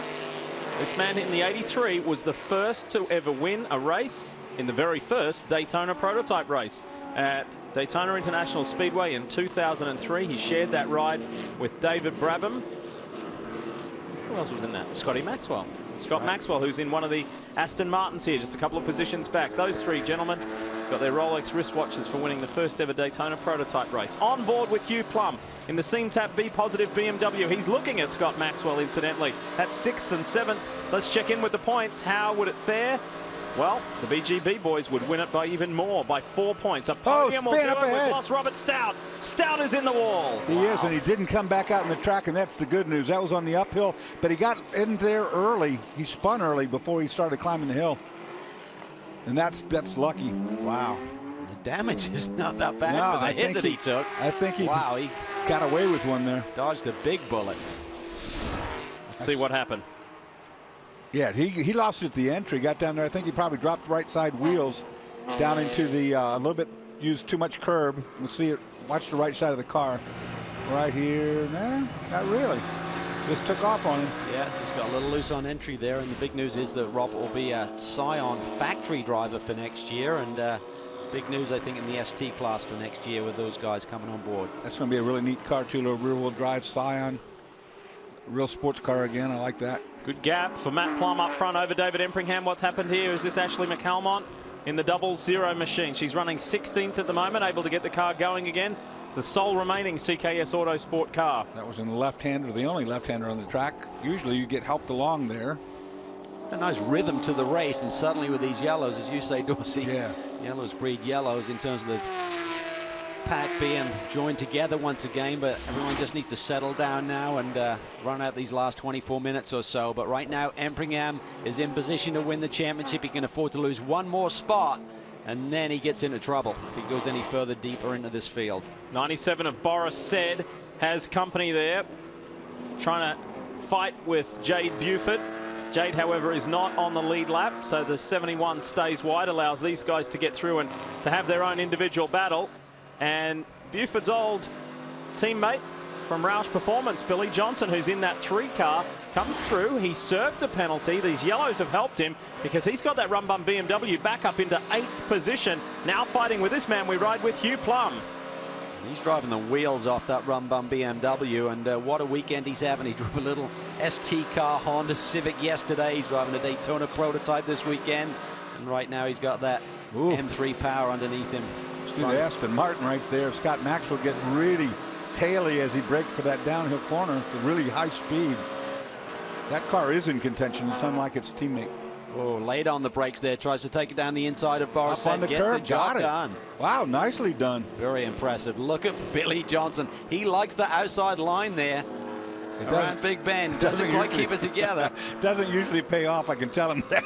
[SPEAKER 1] this man in the 83, was the first to ever win a race in the very first Daytona prototype race at Daytona International Speedway in 2003. He shared that ride with David Brabham. Who else was in that? Scotty Maxwell. Scott Maxwell, who's in one of the Aston Martins here, just a couple of positions back. Those three gentlemen got their Rolex wristwatches for winning the first ever Daytona prototype race. On board with Hugh Plum in the Scene Tap B Positive BMW. He's looking at Scott Maxwell, incidentally. That's 6th and 7th. Let's check in with the points. How would it fare? Well, the BGB boys would win it by even more, by 4 points. A podium will do it. We've lost Robert Stout. Stout is in the wall.
[SPEAKER 3] He is, and he didn't come back out in the track, and that's the good news. That was on the uphill, but he got in there early. He spun early before he started climbing the hill, and that's lucky.
[SPEAKER 2] Wow. The damage is not that bad for the hit that he took.
[SPEAKER 3] I think he got away with one there.
[SPEAKER 2] Dodged a big bullet.
[SPEAKER 1] Let's see what happened.
[SPEAKER 3] Yeah, he lost it at the entry, got down there. I think he probably dropped right side wheels down into the, a little bit, used too much curb. We'll see it, watch the right side of the car. Right here, nah, not really. Just took off on him.
[SPEAKER 2] Yeah, just got a little loose on entry there. And the big news is that Rob will be a Scion factory driver for next year. And big news, I think, in the ST class for next year with those guys coming on board.
[SPEAKER 3] That's going to be a really neat car, too, little rear-wheel drive Scion. Real sports car again, I like that.
[SPEAKER 1] Good gap for Matt Plum up front over David Empringham. What's happened here is this Ashley McCalmont in the 00 machine. She's running 16th at the moment, able to get the car going again. The sole remaining CKS Autosport car.
[SPEAKER 3] That was in the left-hander, the only left-hander on the track. Usually you get helped along there.
[SPEAKER 2] A nice rhythm to the race, and suddenly with these yellows, as you say, Dorsey, yellows breed yellows in terms of the pack being joined together once again, but everyone just needs to settle down now and run out these last 24 minutes or so. But right now, Empringham is in position to win the championship. He can afford to lose one more spot, and then he gets into trouble if he goes any further deeper into this field.
[SPEAKER 1] 97 of Boris Said has company there, trying to fight with Jade Buford. Jade, however, is not on the lead lap, so the 71 stays wide, allows these guys to get through and to have their own individual battle. And Buford's old teammate from Roush Performance, Billy Johnson, who's in that 3 car, comes through. He served a penalty. These yellows have helped him because he's got that Rum Bum BMW back up into 8th position. Now fighting with this man we ride with, Hugh Plum.
[SPEAKER 2] He's driving the wheels off that Rum Bum BMW, and what a weekend he's having. He drove a little ST car Honda Civic yesterday. He's driving a Daytona prototype this weekend, and right now he's got that M3 power underneath him.
[SPEAKER 3] See the Aston Martin right there. Scott Maxwell getting really taily as he braked for that downhill corner, really high speed. That car is in contention. It's unlike its teammate.
[SPEAKER 2] Oh, late on the brakes there. Tries to take it down the inside of Boris.
[SPEAKER 3] Up on the curb, got it.
[SPEAKER 2] Done.
[SPEAKER 3] Wow, nicely done.
[SPEAKER 2] Very impressive. Look at Billy Johnson. He likes the outside line there. Around Big Ben. Doesn't quite keep it together.
[SPEAKER 3] Doesn't usually pay off, I can tell him that.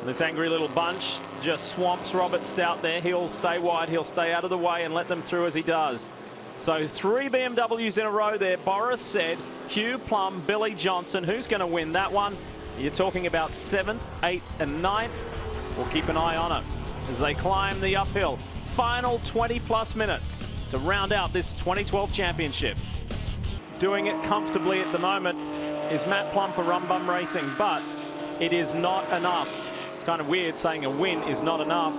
[SPEAKER 1] This angry little bunch just swamps Robert Stout there. He'll stay wide. He'll stay out of the way and let them through as he does. So 3 BMWs in a row there. Boris Said, Hugh Plum, Billy Johnson. Who's going to win that one? You're talking about 7th, 8th, and 9th. We'll keep an eye on it as they climb the uphill. Final 20-plus minutes to round out this 2012 championship. Doing it comfortably at the moment is Matt Plum for Rum Bum Racing, but it is not enough. It's kind of weird saying a win is not enough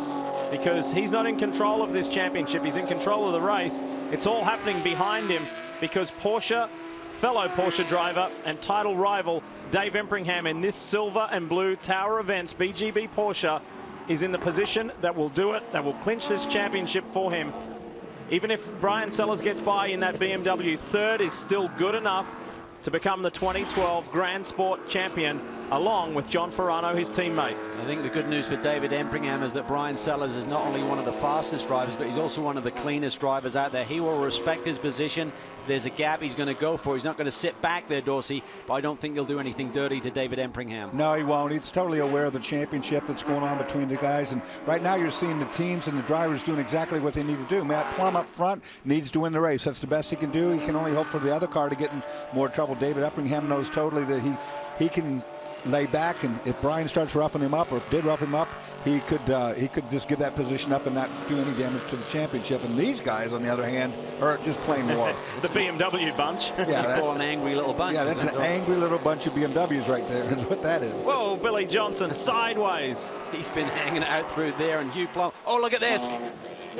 [SPEAKER 1] because he's not in control of this championship. He's in control of the race. It's all happening behind him because Porsche, fellow Porsche driver and title rival Dave Empringham in this silver and blue Tower Events BGB Porsche is in the position that will do it, that will clinch this championship for him. Even if Brian Sellers gets by in that BMW, 3rd is still good enough to become the 2012 Grand Sport champion, along with John Ferrano, his teammate.
[SPEAKER 2] I think the good news for David Empringham is that Brian Sellers is not only one of the fastest drivers, but he's also one of the cleanest drivers out there. He will respect his position. If there's a gap, he's going to go for it. He's not going to sit back there, Dorsey, but I don't think he'll do anything dirty to David Empringham.
[SPEAKER 3] No, he won't. He's totally aware of the championship that's going on between the guys, and right now you're seeing the teams and the drivers doing exactly what they need to do. Matt Plum up front needs to win the race. That's the best he can do. He can only hope for the other car to get in more trouble. David Empringham knows totally that he can lay back, and if Brian starts roughing him up, or if did rough him up, he could just give that position up and not do any damage to the championship. And these guys, on the other hand, are just plain war.
[SPEAKER 1] The BMW bunch.
[SPEAKER 2] Yeah, that's an angry little bunch.
[SPEAKER 3] Yeah, that's an angry little bunch of BMWs right there. Is what that is.
[SPEAKER 1] Whoa, Billy Johnson sideways.
[SPEAKER 2] He's been hanging out through there, and Hugh Plum. Oh, look at this.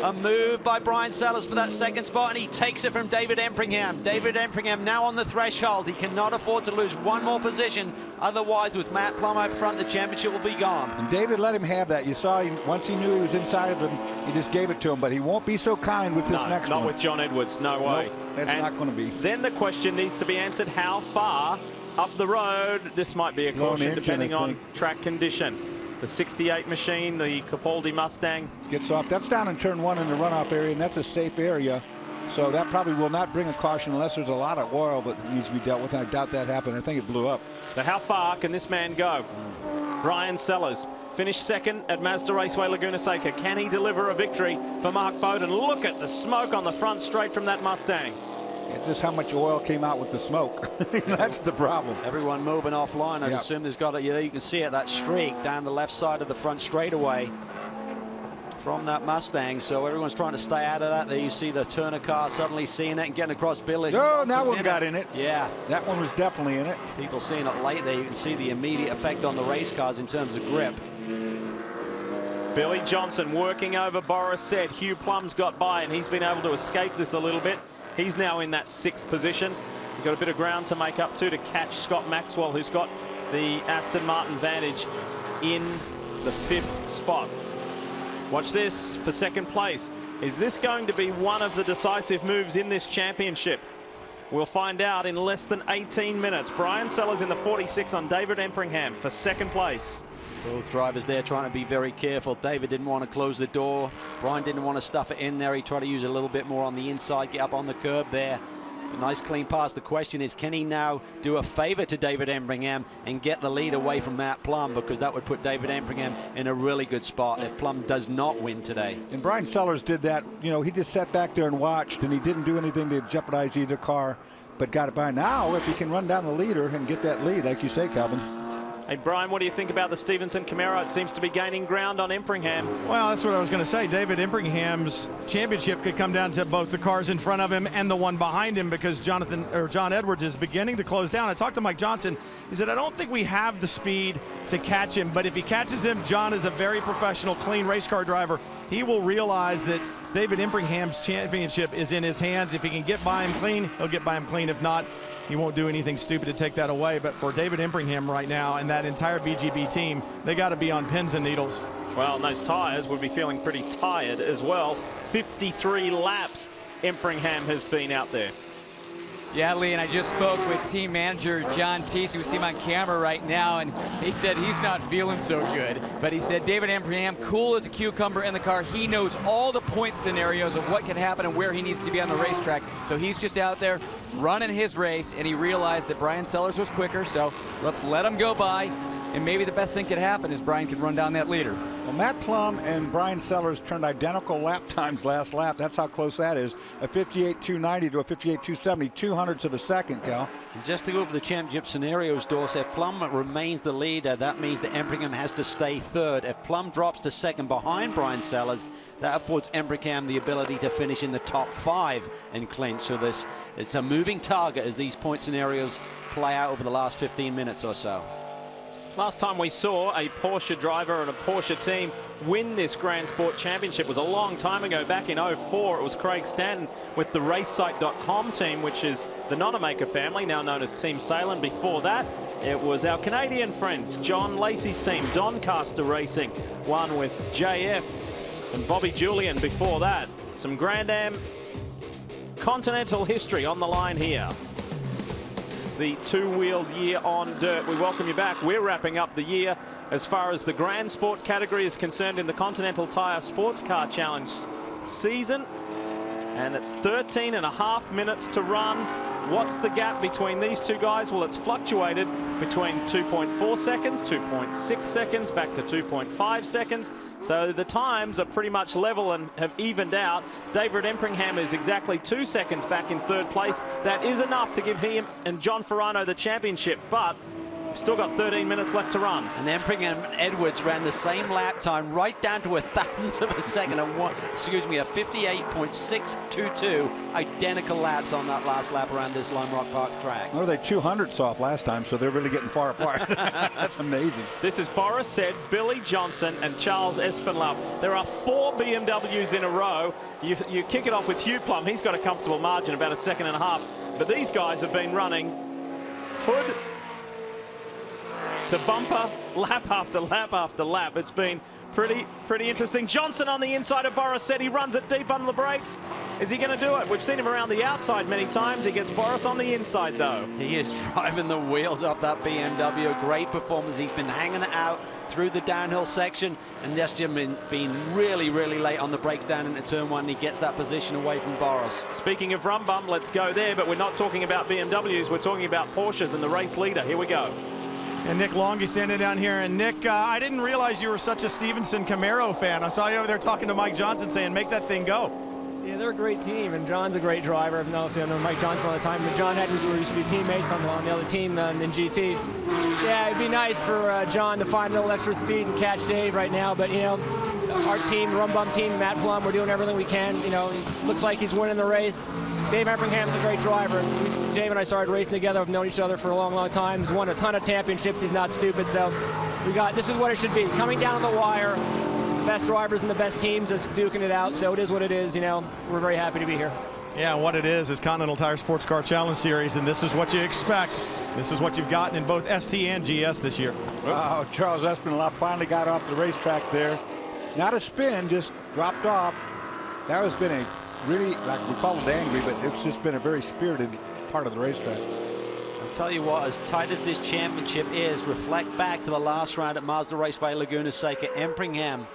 [SPEAKER 2] A move by Brian Sellers for that second spot, and he takes it from David Empringham. David Empringham now on the threshold. He cannot afford to lose one more position. Otherwise, with Matt Plum out front, the championship will be gone.
[SPEAKER 3] And David let him have that. You saw him, once he knew he was inside of him, he just gave it to him. But he won't be so kind with this next one.
[SPEAKER 1] Not with John Edwards. No way.
[SPEAKER 3] Nope, that's not going to be.
[SPEAKER 1] Then the question needs to be answered, how far up the road? This might be a caution, depending on track condition. The 68 machine, the Capaldi Mustang.
[SPEAKER 3] Gets off. That's down in turn 1 in the runoff area, and that's a safe area. So that probably will not bring a caution unless there's a lot of oil that needs to be dealt with. I doubt that happened. I think it blew up.
[SPEAKER 1] So how far can this man go? Brian Sellers finished second at Mazda Raceway Laguna Seca. Can he deliver a victory for Mark Bowden? Look at the smoke on the front straight from that Mustang.
[SPEAKER 3] Just how much oil came out with the smoke. That's the problem.
[SPEAKER 2] Everyone moving offline. I'd assume there's got it. Yeah, you can see it, that streak down the left side of the front straightaway from that Mustang. So everyone's trying to stay out of that. There you see the Turner car suddenly seeing it and getting across Billy.
[SPEAKER 3] Oh, that one got in it.
[SPEAKER 2] Yeah.
[SPEAKER 3] That one was definitely in it.
[SPEAKER 2] People seeing it late there. You can see the immediate effect on the race cars in terms of grip.
[SPEAKER 1] Billy Johnson working over Boris Said. Hugh Plum's got by, and he's been able to escape this a little bit. He's now in that 6th position. He's got a bit of ground to make up to catch Scott Maxwell, who's got the Aston Martin Vantage in the 5th spot. Watch this for second place. Is this going to be one of the decisive moves in this championship? We'll find out in less than 18 minutes. Brian Sellers in the 46 on David Empringham for second place.
[SPEAKER 2] Both drivers there trying to be very careful. David didn't want to close the door. Brian didn't want to stuff it in there. He tried to use a little bit more on the inside, get up on the curb there. A nice clean pass. The question is, can he now do a favor to David Empringham and get the lead away from Matt Plum? Because that would put David Empringham in a really good spot if Plum does not win today.
[SPEAKER 3] And Brian Sellers did that. You know, he just sat back there and watched, and he didn't do anything to jeopardize either car, but got it by. Now, if he can run down the leader and get that lead, like you say, Calvin.
[SPEAKER 1] Hey, Brian, what do you think about the Stevenson Camaro? It seems to be gaining ground on Empringham.
[SPEAKER 6] Well, that's what I was going to say. David Empringham's championship could come down to both the cars in front of him and the one behind him, because John Edwards is beginning to close down. I talked to Mike Johnson. He said, I don't think we have the speed to catch him, but if he catches him, John is a very professional, clean race car driver. He will realize that David Empringham's championship is in his hands. If he can get by him clean, he'll get by him clean. If not, he won't do anything stupid to take that away. But for David Empringham right now and that entire BGB team, they got to be on pins and needles.
[SPEAKER 1] Well, and those tires would be feeling pretty tired as well. 53 laps Empringham has been out there.
[SPEAKER 4] Yeah, Lee, and I just spoke with team manager John Teese. We see him on camera right now, and he said he's not feeling so good. But he said David Empringham, cool as a cucumber in the car. He knows all the point scenarios of what can happen and where he needs to be on the racetrack. So he's just out there running his race, and he realized that Brian Sellers was quicker, so let's let him go by. And maybe the best thing could happen is Brian could run down that leader.
[SPEAKER 3] Well, Matt Plum and Brian Sellers turned identical lap times last lap. That's how close that is. A 58.290 to a 58.270, 200ths of a second, Cal.
[SPEAKER 2] And just to go over the championship scenarios, Dorse, if Plum remains the leader, that means that Empringham has to stay third. If Plum drops to second behind Brian Sellers, that affords Empringham the ability to finish in the top 5 and clinch. So it's a moving target as these point scenarios play out over the last 15 minutes or so.
[SPEAKER 1] Last time we saw a Porsche driver and a Porsche team win this Grand Sport Championship was a long time ago, back in 04. It was Craig Stanton with the RaceSite.com team, which is the Nonamaker family, now known as Team Salem. Before that, it was our Canadian friends, John Lacey's team, Doncaster Racing, won with JF and Bobby Julian before that. Some Grand Am Continental history on the line here. The two-wheeled year on dirt. We welcome you back. We're wrapping up the year as far as the Grand Sport category is concerned in the Continental Tire Sports Car Challenge season. And it's 13.5 minutes to run. What's the gap between these two guys? Well, it's fluctuated between 2.4 seconds, 2.6 seconds, back to 2.5 seconds. So the times are pretty much level and have evened out. David Empringham is exactly 2 seconds back in third place. That is enough to give him and John Ferrano the championship, but Still got 13 minutes left to run.
[SPEAKER 2] And then Edwards ran the same lap time right down to 1,000th of a second and a 58.622 identical laps on that last lap around this Lime Rock Park track.
[SPEAKER 3] Well, they 200ths off last time, so they're really getting far apart. That's amazing.
[SPEAKER 1] This is Boris Said, Billy Johnson, and Charles Espenlaub. There are 4 BMWs in a row. You kick it off with Hugh Plum. He's got a comfortable margin, about 1.5 seconds. But these guys have been running hood to bumper, lap after lap after lap. It's been pretty interesting. Johnson on the inside of Boris Said. He runs it deep under the brakes. Is he going to do it? We've seen him around the outside many times. He gets Boris on the inside, though.
[SPEAKER 2] He is driving the wheels off that BMW. Great performance. He's been hanging it out through the downhill section and just been really late on the brakes down into turn 1. He gets that position away from Boris.
[SPEAKER 1] Speaking of rum bum, let's go there, but we're not talking about BMWs. We're talking about Porsches and the race leader. Here we go.
[SPEAKER 6] And Nick Longy standing down here. And Nick, I didn't realize you were such a Stevenson Camaro fan. I saw you over there talking to Mike Johnson saying, make that thing go.
[SPEAKER 9] Yeah, they're a great team, and John's a great driver. I've known Mike Johnson all the time, but John Edwards, we used to be teammates on the other team in GT. Yeah, it'd be nice for John to find a little extra speed and catch Dave right now, but, you know, our team, the Rum Bum team, Matt Plum, we're doing everything we can. You know, looks like he's winning the race. Dave Empringham's a great driver. Dave and I started racing together. We've known each other for a long time. He's won a ton of championships. He's not stupid, so this is what it should be. Coming down the wire, the best drivers and the best teams just duking it out, so it is what it is. You know, we're very happy to be here.
[SPEAKER 6] Yeah, what it is Continental Tire Sports Car Challenge Series, and this is what you expect. This is what you've gotten in both ST and GS this year.
[SPEAKER 3] Oh, Charles Espenlaub finally got off the racetrack there. Not a spin, just dropped off. That has been a really, like we call it angry, but it's just been a very spirited part of the racetrack.
[SPEAKER 2] I'll tell you what, as tight as this championship is, reflect back to the last round at Mazda Raceway Laguna Seca. Empringham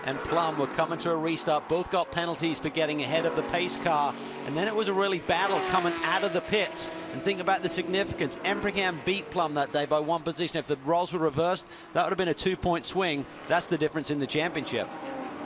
[SPEAKER 2] and Plum were coming to a restart. Both got penalties for getting ahead of the pace car, and then it was a really battle coming out of the pits. And think about the significance. Empringham beat Plum that day by 1 position. If the roles were reversed, that would have been a 2-point swing. That's the difference in the championship.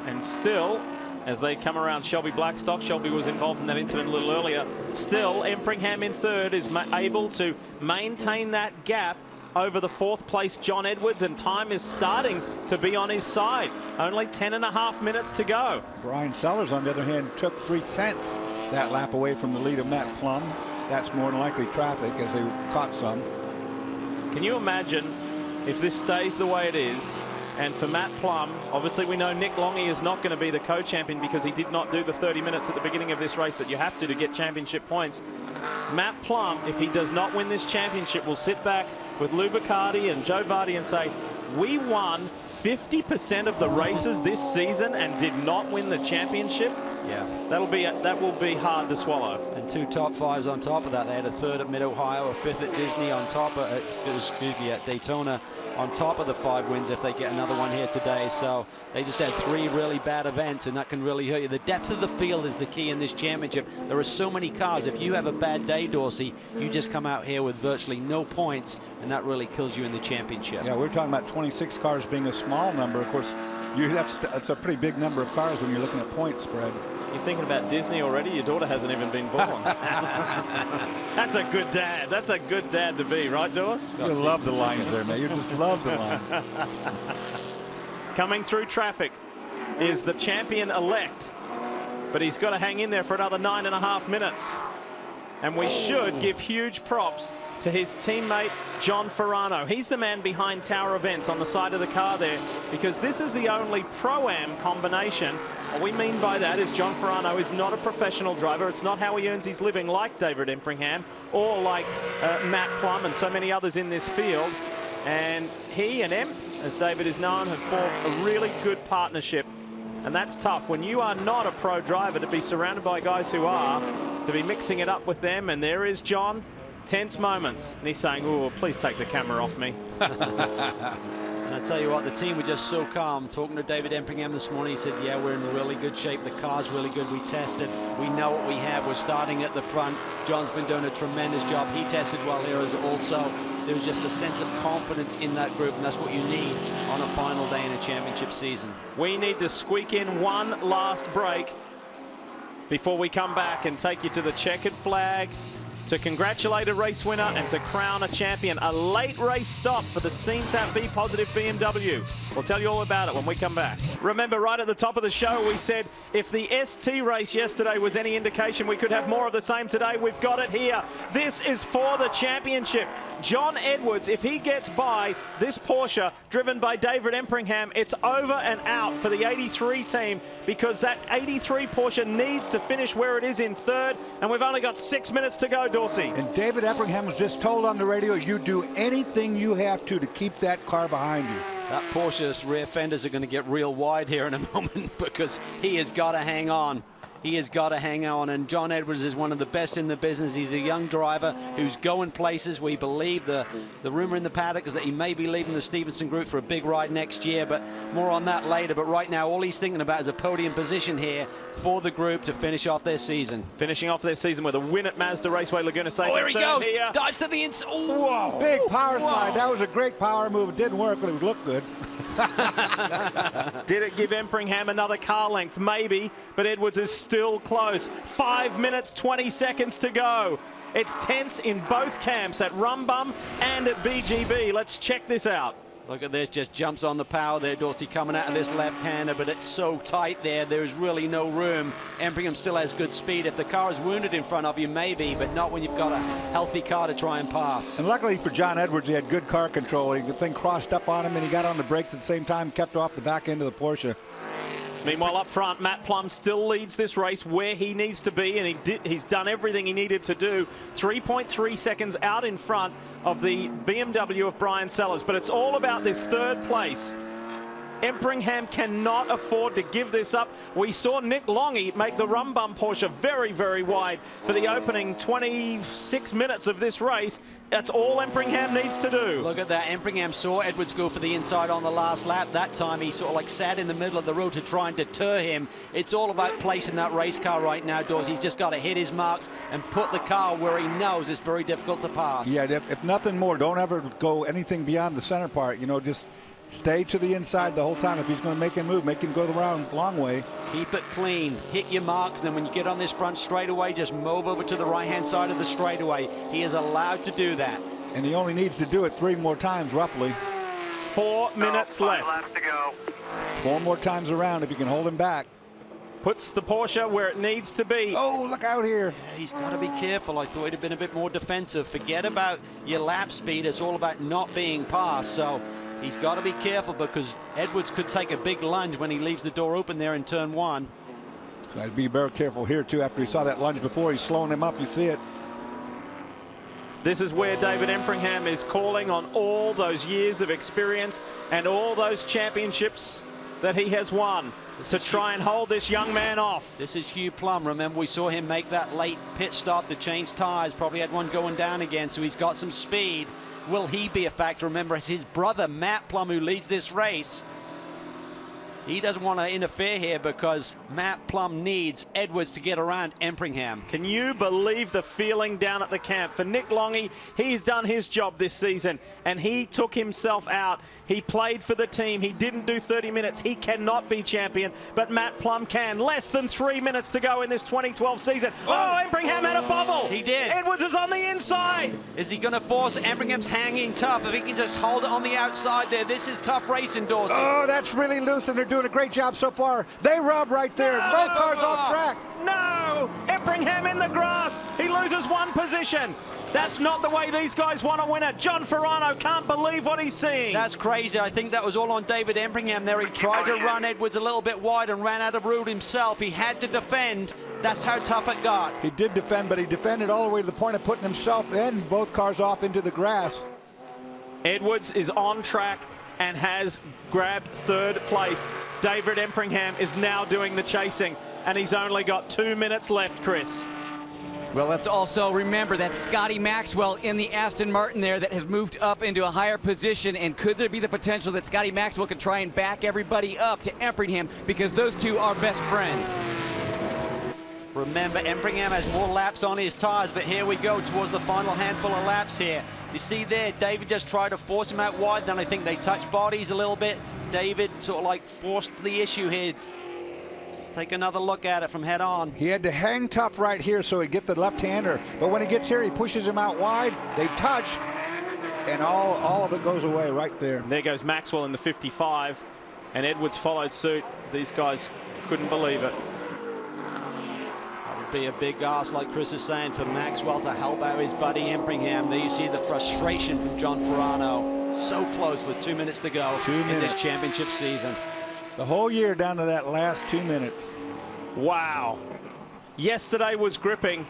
[SPEAKER 1] And still, as they come around Shelby Blackstock, Shelby was involved in that incident a little earlier. Still, Empringham in third is able to maintain that gap over the 4th place John Edwards, and time is starting to be on his side. Only 10.5 minutes to go.
[SPEAKER 3] Brian Sellers, on the other hand, took 3/10 that lap away from the lead of Matt Plum. That's more than likely traffic, as they caught some.
[SPEAKER 1] Can you imagine if this stays the way it is? And for Matt Plum, obviously we know Nick Longy is not going to be the co-champion because he did not do the 30 minutes at the beginning of this race that you have to get championship points. Matt Plum, if he does not win this championship, will sit back with Lou Bacardi and Joe Vardy and say, we won 50% of the races this season and did not win the championship.
[SPEAKER 2] Yeah,
[SPEAKER 1] that will be hard to swallow.
[SPEAKER 2] And 2 top 5s on top of that. They had a 3rd at Mid-Ohio, a 5th at Disney on top of, at Daytona on top of the 5 wins if they get another one here today. So they just had 3 really bad events, and that can really hurt you. The depth of the field is the key in this championship. There are so many cars. If you have a bad day, Dorsey, you just come out here with virtually no points, and that really kills you in the championship.
[SPEAKER 3] Yeah, we're talking about 26 cars being a small number. Of course, that's a pretty big number of cars when you're looking at point spread.
[SPEAKER 1] You're thinking about Disney already? Your daughter hasn't even been born. That's a good dad. That's a good dad to be, right, Dawes?
[SPEAKER 3] You love the lines there, man. You just love the lines.
[SPEAKER 1] Coming through traffic is the champion-elect, but he's got to hang in there for another 9.5 minutes. And we should give huge props to his teammate, John Ferrano. He's the man behind Tower Events on the side of the car there, because this is the only Pro-Am combination. What we mean by that is John Ferrano is not a professional driver. It's not how he earns his living like David Empringham or like Matt Plum and so many others in this field. And he and Emp, as David is known, have formed a really good partnership. And that's tough when you are not a pro driver, to be surrounded by guys who are, to be mixing it up with them. And there is John, tense moments. And he's saying, oh, please take the camera off me.
[SPEAKER 2] And I tell you what, the team were just so calm. Talking to David Empringham this morning, he said, yeah, we're in really good shape. The car's really good. We tested. We know what we have. We're starting at the front. John's been doing a tremendous job. He tested well here as also. There was just a sense of confidence in that group, and that's what you need on a final day in a championship season.
[SPEAKER 1] We need to squeak in one last break before we come back and take you to the checkered flag to congratulate a race winner and to crown a champion. A late race stop for the SceneTap B Positive BMW. We'll tell you all about it when we come back. Remember, right at the top of the show, we said if the ST race yesterday was any indication we could have more of the same today, we've got it here. This is for the championship. John Edwards, if he gets by this Porsche driven by David Empringham, it's over and out for the 83 team, because that 83 Porsche needs to finish where it is in third, and we've only got 6 minutes to go, Dorsey.
[SPEAKER 3] And David Empringham was just told on the radio, you do anything you have to keep that car behind you.
[SPEAKER 2] That Porsche's rear fenders are going to get real wide here in a moment, because he has got to hang on. He has got to hang on, and John Edwards is one of the best in the business. He's a young driver who's going places. We believe the rumor in the paddock is that he may be leaving the Stevenson Group for a big ride next year, but more on that later. But right now, all he's thinking about is a podium position here for the group to finish off their season.
[SPEAKER 1] Finishing off their season with a win at Mazda Raceway Laguna Seca.
[SPEAKER 2] Oh, here he goes.
[SPEAKER 1] Here.
[SPEAKER 2] Dives to the inside.
[SPEAKER 3] Whoa. Big power slide. That was a great power move. It didn't work, but it looked good.
[SPEAKER 1] Did it give Empringham another car length? Maybe, but Edwards is still close. 5 minutes, 20 seconds to go. It's tense in both camps, at Rumbum and at BGB. Let's check this out.
[SPEAKER 2] Look at this, just jumps on the power there, Dorsey, coming out of this left-hander, but it's so tight there, there's really no room. Empringham still has good speed. If the car is wounded in front of you, maybe, but not when you've got a healthy car to try and pass.
[SPEAKER 3] And luckily for John Edwards, he had good car control. The thing crossed up on him, and he got on the brakes at the same time, kept off the back end of the Porsche.
[SPEAKER 1] Meanwhile, up front, Matt Plum still leads this race where he needs to be, and he's done everything he needed to do. 3.3 seconds out in front of the BMW of Brian Sellers, but it's all about this third place. Empringham cannot afford to give this up. We saw Nick Longy make the Rumbum Porsche very, very wide for the opening 26 minutes of this race. That's all Empringham needs to do.
[SPEAKER 2] Look at that. Empringham saw Edwards go for the inside on the last lap. That time he sort of like sat in the middle of the road to try and deter him. It's all about placing that race car right now, Dawes. He's just got to hit his marks and put the car where he knows it's very difficult to pass.
[SPEAKER 3] Yeah, if nothing more, don't ever go anything beyond the center part. You know, just stay to the inside the whole time. If he's going to make him move, make him go the long way.
[SPEAKER 2] Keep it clean, hit your marks, and then when you get on this front straightaway, just move over to the right-hand side of the straightaway. He is allowed to do that.
[SPEAKER 3] And he only needs to do it 3 more times, roughly.
[SPEAKER 1] 4 minutes left.
[SPEAKER 8] 5 laps to go.
[SPEAKER 3] 4 more times around if you can hold him back.
[SPEAKER 1] Puts the Porsche where it needs to be.
[SPEAKER 3] Oh, look out here.
[SPEAKER 2] Yeah, he's got to be careful. I thought he'd have been a bit more defensive. Forget about your lap speed. It's all about not being passed. So he's got to be careful, because Edwards could take a big lunge when he leaves the door open there in turn 1.
[SPEAKER 3] So I'd be very careful here, too. After he saw that lunge before, he's slowing him up. You see it.
[SPEAKER 1] This is where David Empringham is calling on all those years of experience and all those championships that he has won to try and hold this young man off.
[SPEAKER 2] This is Hugh Plum. Remember, we saw him make that late pit stop to change tires. Probably had one going down again, so he's got some speed. Will he be a factor? Remember, it's his brother, Matt Plum, who leads this race. He doesn't want to interfere here, because Matt Plum needs Edwards to get around Empringham.
[SPEAKER 1] Can you believe the feeling down at the camp? For Nick Longy, he's done his job this season, and he took himself out. He played for the team. He didn't do 30 minutes. He cannot be champion, but Matt Plum can. Less than 3 minutes to go in this 2012 season. Oh, Empringham had a bobble.
[SPEAKER 2] He did.
[SPEAKER 1] Edwards is on the inside.
[SPEAKER 2] Is he going to force? Empringham's hanging tough. If he can just hold it on the outside there, this is tough racing, Dorsey.
[SPEAKER 3] Oh, that's really loose, and they're doing a great job so far. They rub right there.
[SPEAKER 1] No.
[SPEAKER 3] Both cars off track.
[SPEAKER 1] No! Empringham in the grass. He loses 1 position. That's not the way these guys want to win it. John Ferrano can't believe what he's seeing.
[SPEAKER 2] That's crazy. I think that was all on David Empringham there. He tried to run Edwards a little bit wide and ran out of route himself. He had to defend. That's how tough it got.
[SPEAKER 3] He did defend, but he defended all the way to the point of putting himself and both cars off into the grass.
[SPEAKER 1] Edwards is on track and has grabbed 3rd place. David Empringham is now doing the chasing, and he's only got 2 minutes left, Chris.
[SPEAKER 4] Well, let's also remember that Scotty Maxwell in the Aston Martin there that has moved up into a higher position, and could there be the potential that Scotty Maxwell could try and back everybody up to Empringham, because those two are best friends.
[SPEAKER 2] Remember, Empringham has more laps on his tires, but here we go towards the final handful of laps here. You see there, David just tried to force him out wide, then I think they touched bodies a little bit. David sort of like forced the issue here. take another look at it from head on.
[SPEAKER 3] He had to hang tough right here so he'd get the left-hander. But when he gets here, he pushes him out wide. They touch, and all of it goes away right there.
[SPEAKER 1] There goes Maxwell in the 55, and Edwards followed suit. These guys couldn't believe it.
[SPEAKER 2] That would be a big ask, like Chris is saying, for Maxwell to help out his buddy Empringham. There you see the frustration from John Ferrano. So close with 2 minutes to go in this championship season.
[SPEAKER 3] The whole year down to that last 2 minutes.
[SPEAKER 1] Wow. Yesterday was gripping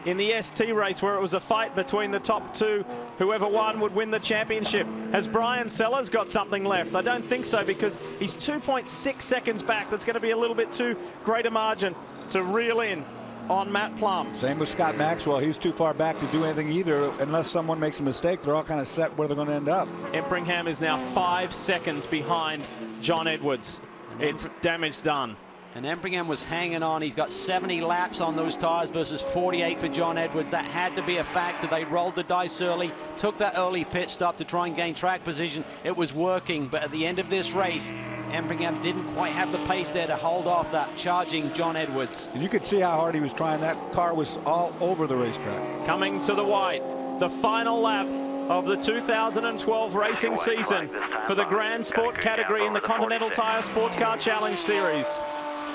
[SPEAKER 1] in the ST race where it was a fight between the top two. Whoever won would win the championship. Has Brian Sellers got something left? I don't think so, because he's 2.6 seconds back. That's going to be a little bit too great a margin to reel in on Matt Plum.
[SPEAKER 3] Same with Scott Maxwell. He's too far back to do anything either. Unless someone makes a mistake, they're all kind of set where they're going to end up.
[SPEAKER 1] Empringham is now 5 seconds behind John Edwards. It's damage done.
[SPEAKER 2] And Empringham was hanging on. He's got 70 laps on those tires versus 48 for John Edwards. That had to be a factor. They rolled the dice early, took that early pit stop to try and gain track position. It was working, but at the end of this race, Empringham didn't quite have the pace there to hold off that charging John Edwards.
[SPEAKER 3] And you could see how hard he was trying. That car was all over the racetrack.
[SPEAKER 1] Coming to the white, the final lap of the 2012 racing season for the Grand Sport category in the Continental Tire Sports Car Challenge Series.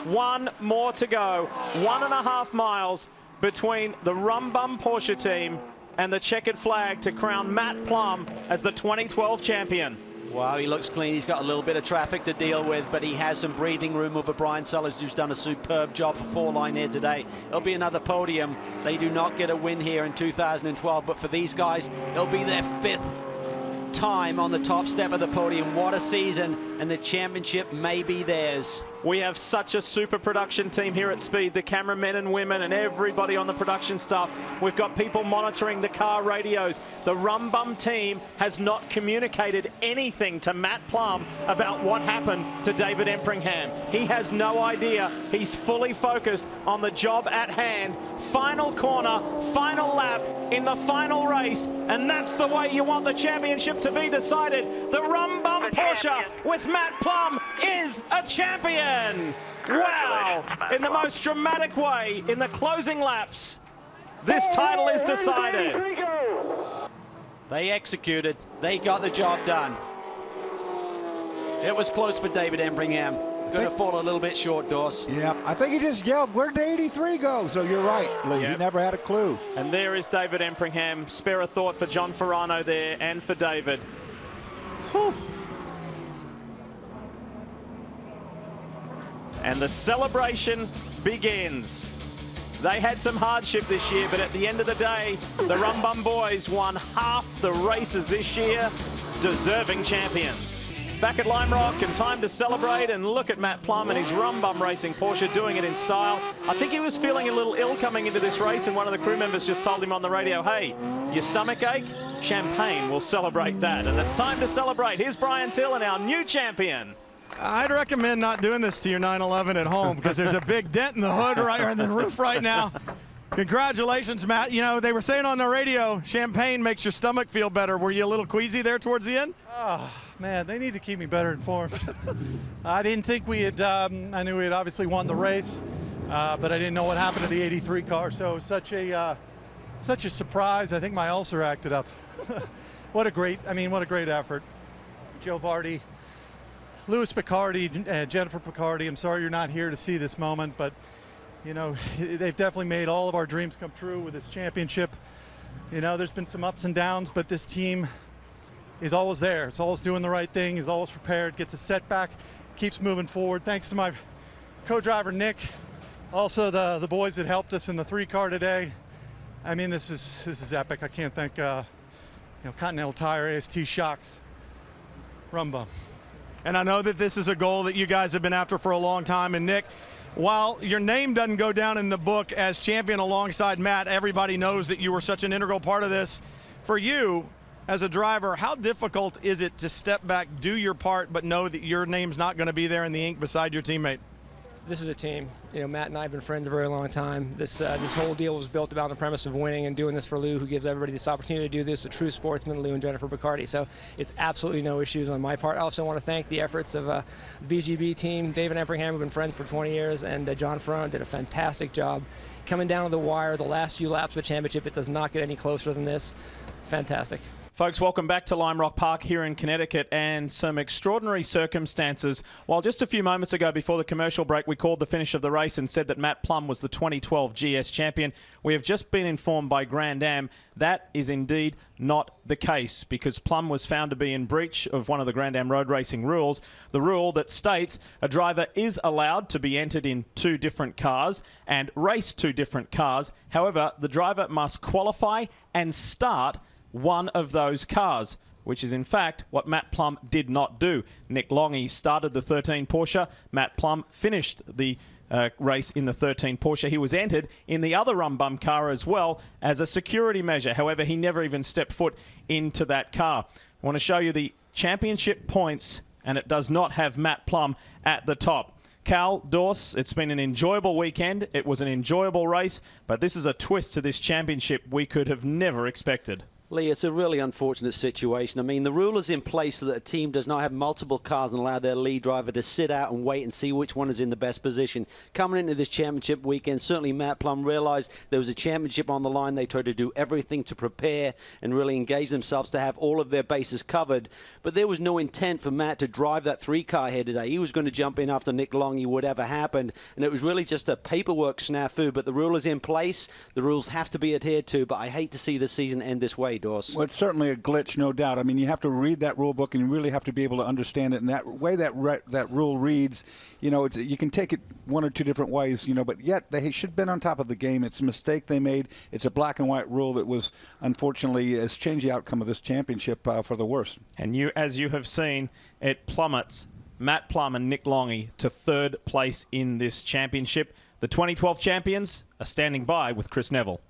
[SPEAKER 1] One more to go. 1.5 miles between the Rumbum Porsche team and the checkered flag to crown Matt Plum as the 2012 champion.
[SPEAKER 2] Wow, he looks clean. He's got a little bit of traffic to deal with, but he has some breathing room over Brian Sellers, who's done a superb job for 4-line here today. It'll be another podium. They do not get a win here in 2012, but for these guys, it'll be their 5th time on the top step of the podium. What a season, and the championship may be theirs.
[SPEAKER 1] We have such a super production team here at Speed, the cameramen and women and everybody on the production staff. We've got people monitoring the car radios. The Rumbum team has not communicated anything to Matt Plum about what happened to David Empringham. He has no idea. He's fully focused on the job at hand. Final corner, final lap in the final race, and that's the way you want the championship to be decided. The Rumbum Porsche with Matt Plum is a champion. Wow! In the most dramatic way, in the closing laps, this title is decided.
[SPEAKER 2] They executed. They got the job done. It was close for David Empringham. Going to fall a little bit short, Doss.
[SPEAKER 3] Yeah, I think he just yelled, "Where'd the 83 go?" So you're right, Lee.
[SPEAKER 1] Yep.
[SPEAKER 3] He never had a clue.
[SPEAKER 1] And there is David Empringham. Spare a thought for John Ferrano there and for David. Whew. And the celebration begins. They had some hardship this year, but at the end of the day, the Rumbum boys won half the races this year, deserving champions. Back at Lime Rock, and time to celebrate and look at Matt Plum and his Rumbum Racing Porsche doing it in style. I think he was feeling a little ill coming into this race, and one of the crew members just told him on the radio, hey, your stomach ache? Champagne will celebrate that. And it's time to celebrate. Here's Brian Till and our new champion.
[SPEAKER 6] I'd recommend not doing this to your 911 at home, because there's a big dent in the hood right or in the roof right now. Congratulations, Matt. You know, they were saying on the radio, champagne makes your stomach feel better. Were you a little queasy there towards the end?
[SPEAKER 7] Oh, man, they need to keep me better informed. I didn't think we had, I knew we had obviously won the race, but I didn't know what happened to the 83 car. So it was such a surprise. I think my ulcer acted up. What a great effort. Joe Vardy, Louis Picardi, Jennifer Picardi, I'm sorry you're not here to see this moment, but you know, they've definitely made all of our dreams come true with this championship. You know, there's been some ups and downs, but this team is always there. It's always doing the right thing, is always prepared, gets a setback, keeps moving forward. Thanks to my co-driver, Nick. Also the boys that helped us in the 3-car today. I mean, this is epic. I can't thank Continental Tire, AST Shocks, Rumbum.
[SPEAKER 6] And I know that this is a goal that you guys have been after for a long time. And Nick, while your name doesn't go down in the book as champion alongside Matt, everybody knows that you were such an integral part of this. For you, as a driver, how difficult is it to step back, do your part, but know that your name's not going to be there in the ink beside your teammate?
[SPEAKER 9] this is a team. You know, Matt and I have been friends a very long time. This whole deal was built about the premise of winning and doing this for Lou, who gives everybody this opportunity to do this, a true sportsman, Lou and Jennifer Bacardi. So it's absolutely no issues on my part. I also want to thank the efforts of the BGB team. David Empringham, who've been friends for 20 years, and John Ferrone did a fantastic job. Coming down to the wire, the last few laps of the championship, it does not get any closer than this. Fantastic.
[SPEAKER 1] Folks, welcome back to Lime Rock Park here in Connecticut, and some extraordinary circumstances. While just a few moments ago before the commercial break we called the finish of the race and said that Matt Plum was the 2012 GS champion, we have just been informed by Grand Am that is indeed not the case, because Plum was found to be in breach of one of the Grand Am road racing rules, the rule that states a driver is allowed to be entered in 2 different cars and race 2 different cars. However, the driver must qualify and start one of those cars, which is in fact what Matt Plum did not do. Nick Longy started the 13 Porsche. Matt Plum finished the race in the 13 Porsche. He was entered in the other rum bum car as well as a security measure. However, he never even stepped foot into that car. I want to show you the championship points, and it does not have Matt Plum at the top. Cal, Dorse, it's been an enjoyable weekend. It was an enjoyable race, but this is a twist to this championship we could have never expected.
[SPEAKER 2] Lee, it's a really unfortunate situation. I mean, the rule is in place so that a team does not have multiple cars and allow their lead driver to sit out and wait and see which one is in the best position. Coming into this championship weekend, certainly Matt Plum realized there was a championship on the line. They tried to do everything to prepare and really engage themselves to have all of their bases covered. But there was no intent for Matt to drive that 3-car here today. He was going to jump in after Nick Longy, whatever happened. And it was really just a paperwork snafu. But the rule is in place. The rules have to be adhered to. But I hate to see the season end this way, Dorse.
[SPEAKER 3] Well, it's certainly a glitch, no doubt. I mean, you have to read that rule book, and you really have to be able to understand it. And that way that rule reads, you know, you can take it 1 or 2 different ways, you know, but yet they should have been on top of the game. It's a mistake they made. It's a black and white rule that was, unfortunately, has changed the outcome of this championship for the worse.
[SPEAKER 1] And as you have seen, it plummets Matt Plum and Nick Longy to 3rd place in this championship. The 2012 champions are standing by with Chris Neville.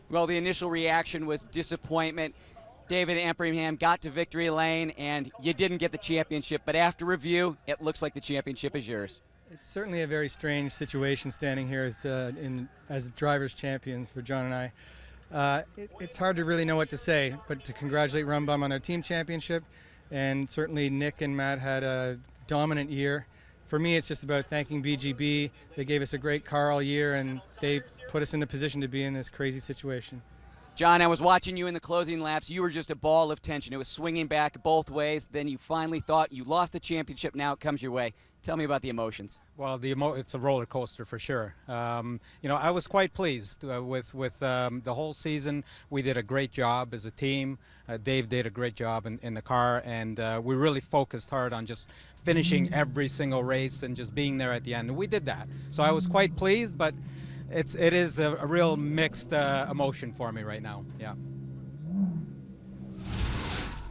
[SPEAKER 4] Well, the initial reaction was disappointment. David Empringham got to victory lane, and you didn't get the championship. But after review, it looks like the championship is yours.
[SPEAKER 5] It's certainly a very strange situation standing here as drivers' champions for John and I. It's hard to really know what to say, but to congratulate Rum Bum on their team championship, and certainly Nick and Matt had a dominant year. For me, it's just about thanking BGB. They gave us a great car all year, and they put us in the position to be in this crazy situation.
[SPEAKER 4] John, I was watching you in the closing laps. You were just a ball of tension. It was swinging back both ways. Then you finally thought you lost the championship. Now it comes your way. Tell me about the emotions.
[SPEAKER 17] Well, it's a roller coaster for sure. You know, I was quite pleased with the whole season. We did a great job as a team. Dave did a great job in the car, and we really focused hard on just finishing every single race and just being there at the end. And we did that. So I was quite pleased, but it is a real mixed emotion for me right now. Yeah.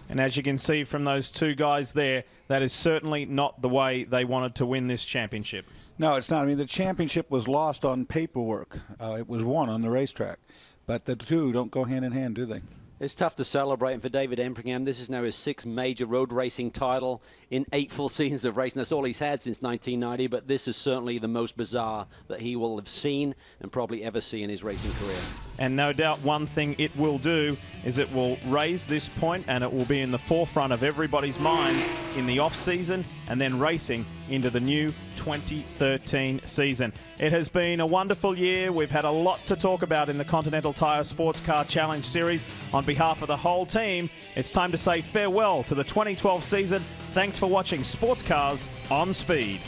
[SPEAKER 1] And as you can see from those 2 guys there, that is certainly not the way they wanted to win this championship.
[SPEAKER 3] No, it's not. I mean, the championship was lost on paperwork. It was won on the racetrack. But the 2 don't go hand in hand, do they?
[SPEAKER 2] It's tough to celebrate, and for David Empringham, this is now his 6th major road racing title in 8 full seasons of racing. That's all he's had since 1990, but this is certainly the most bizarre that he will have seen and probably ever see in his racing career.
[SPEAKER 1] And no doubt one thing it will do is it will raise this point, and it will be in the forefront of everybody's minds in the off-season and then racing into the new 2013 season. It has been a wonderful year. We've had a lot to talk about in the Continental Tire Sports Car Challenge Series. On behalf of the whole team, it's time to say farewell to the 2012 season. Thanks for watching Sports Cars on Speed.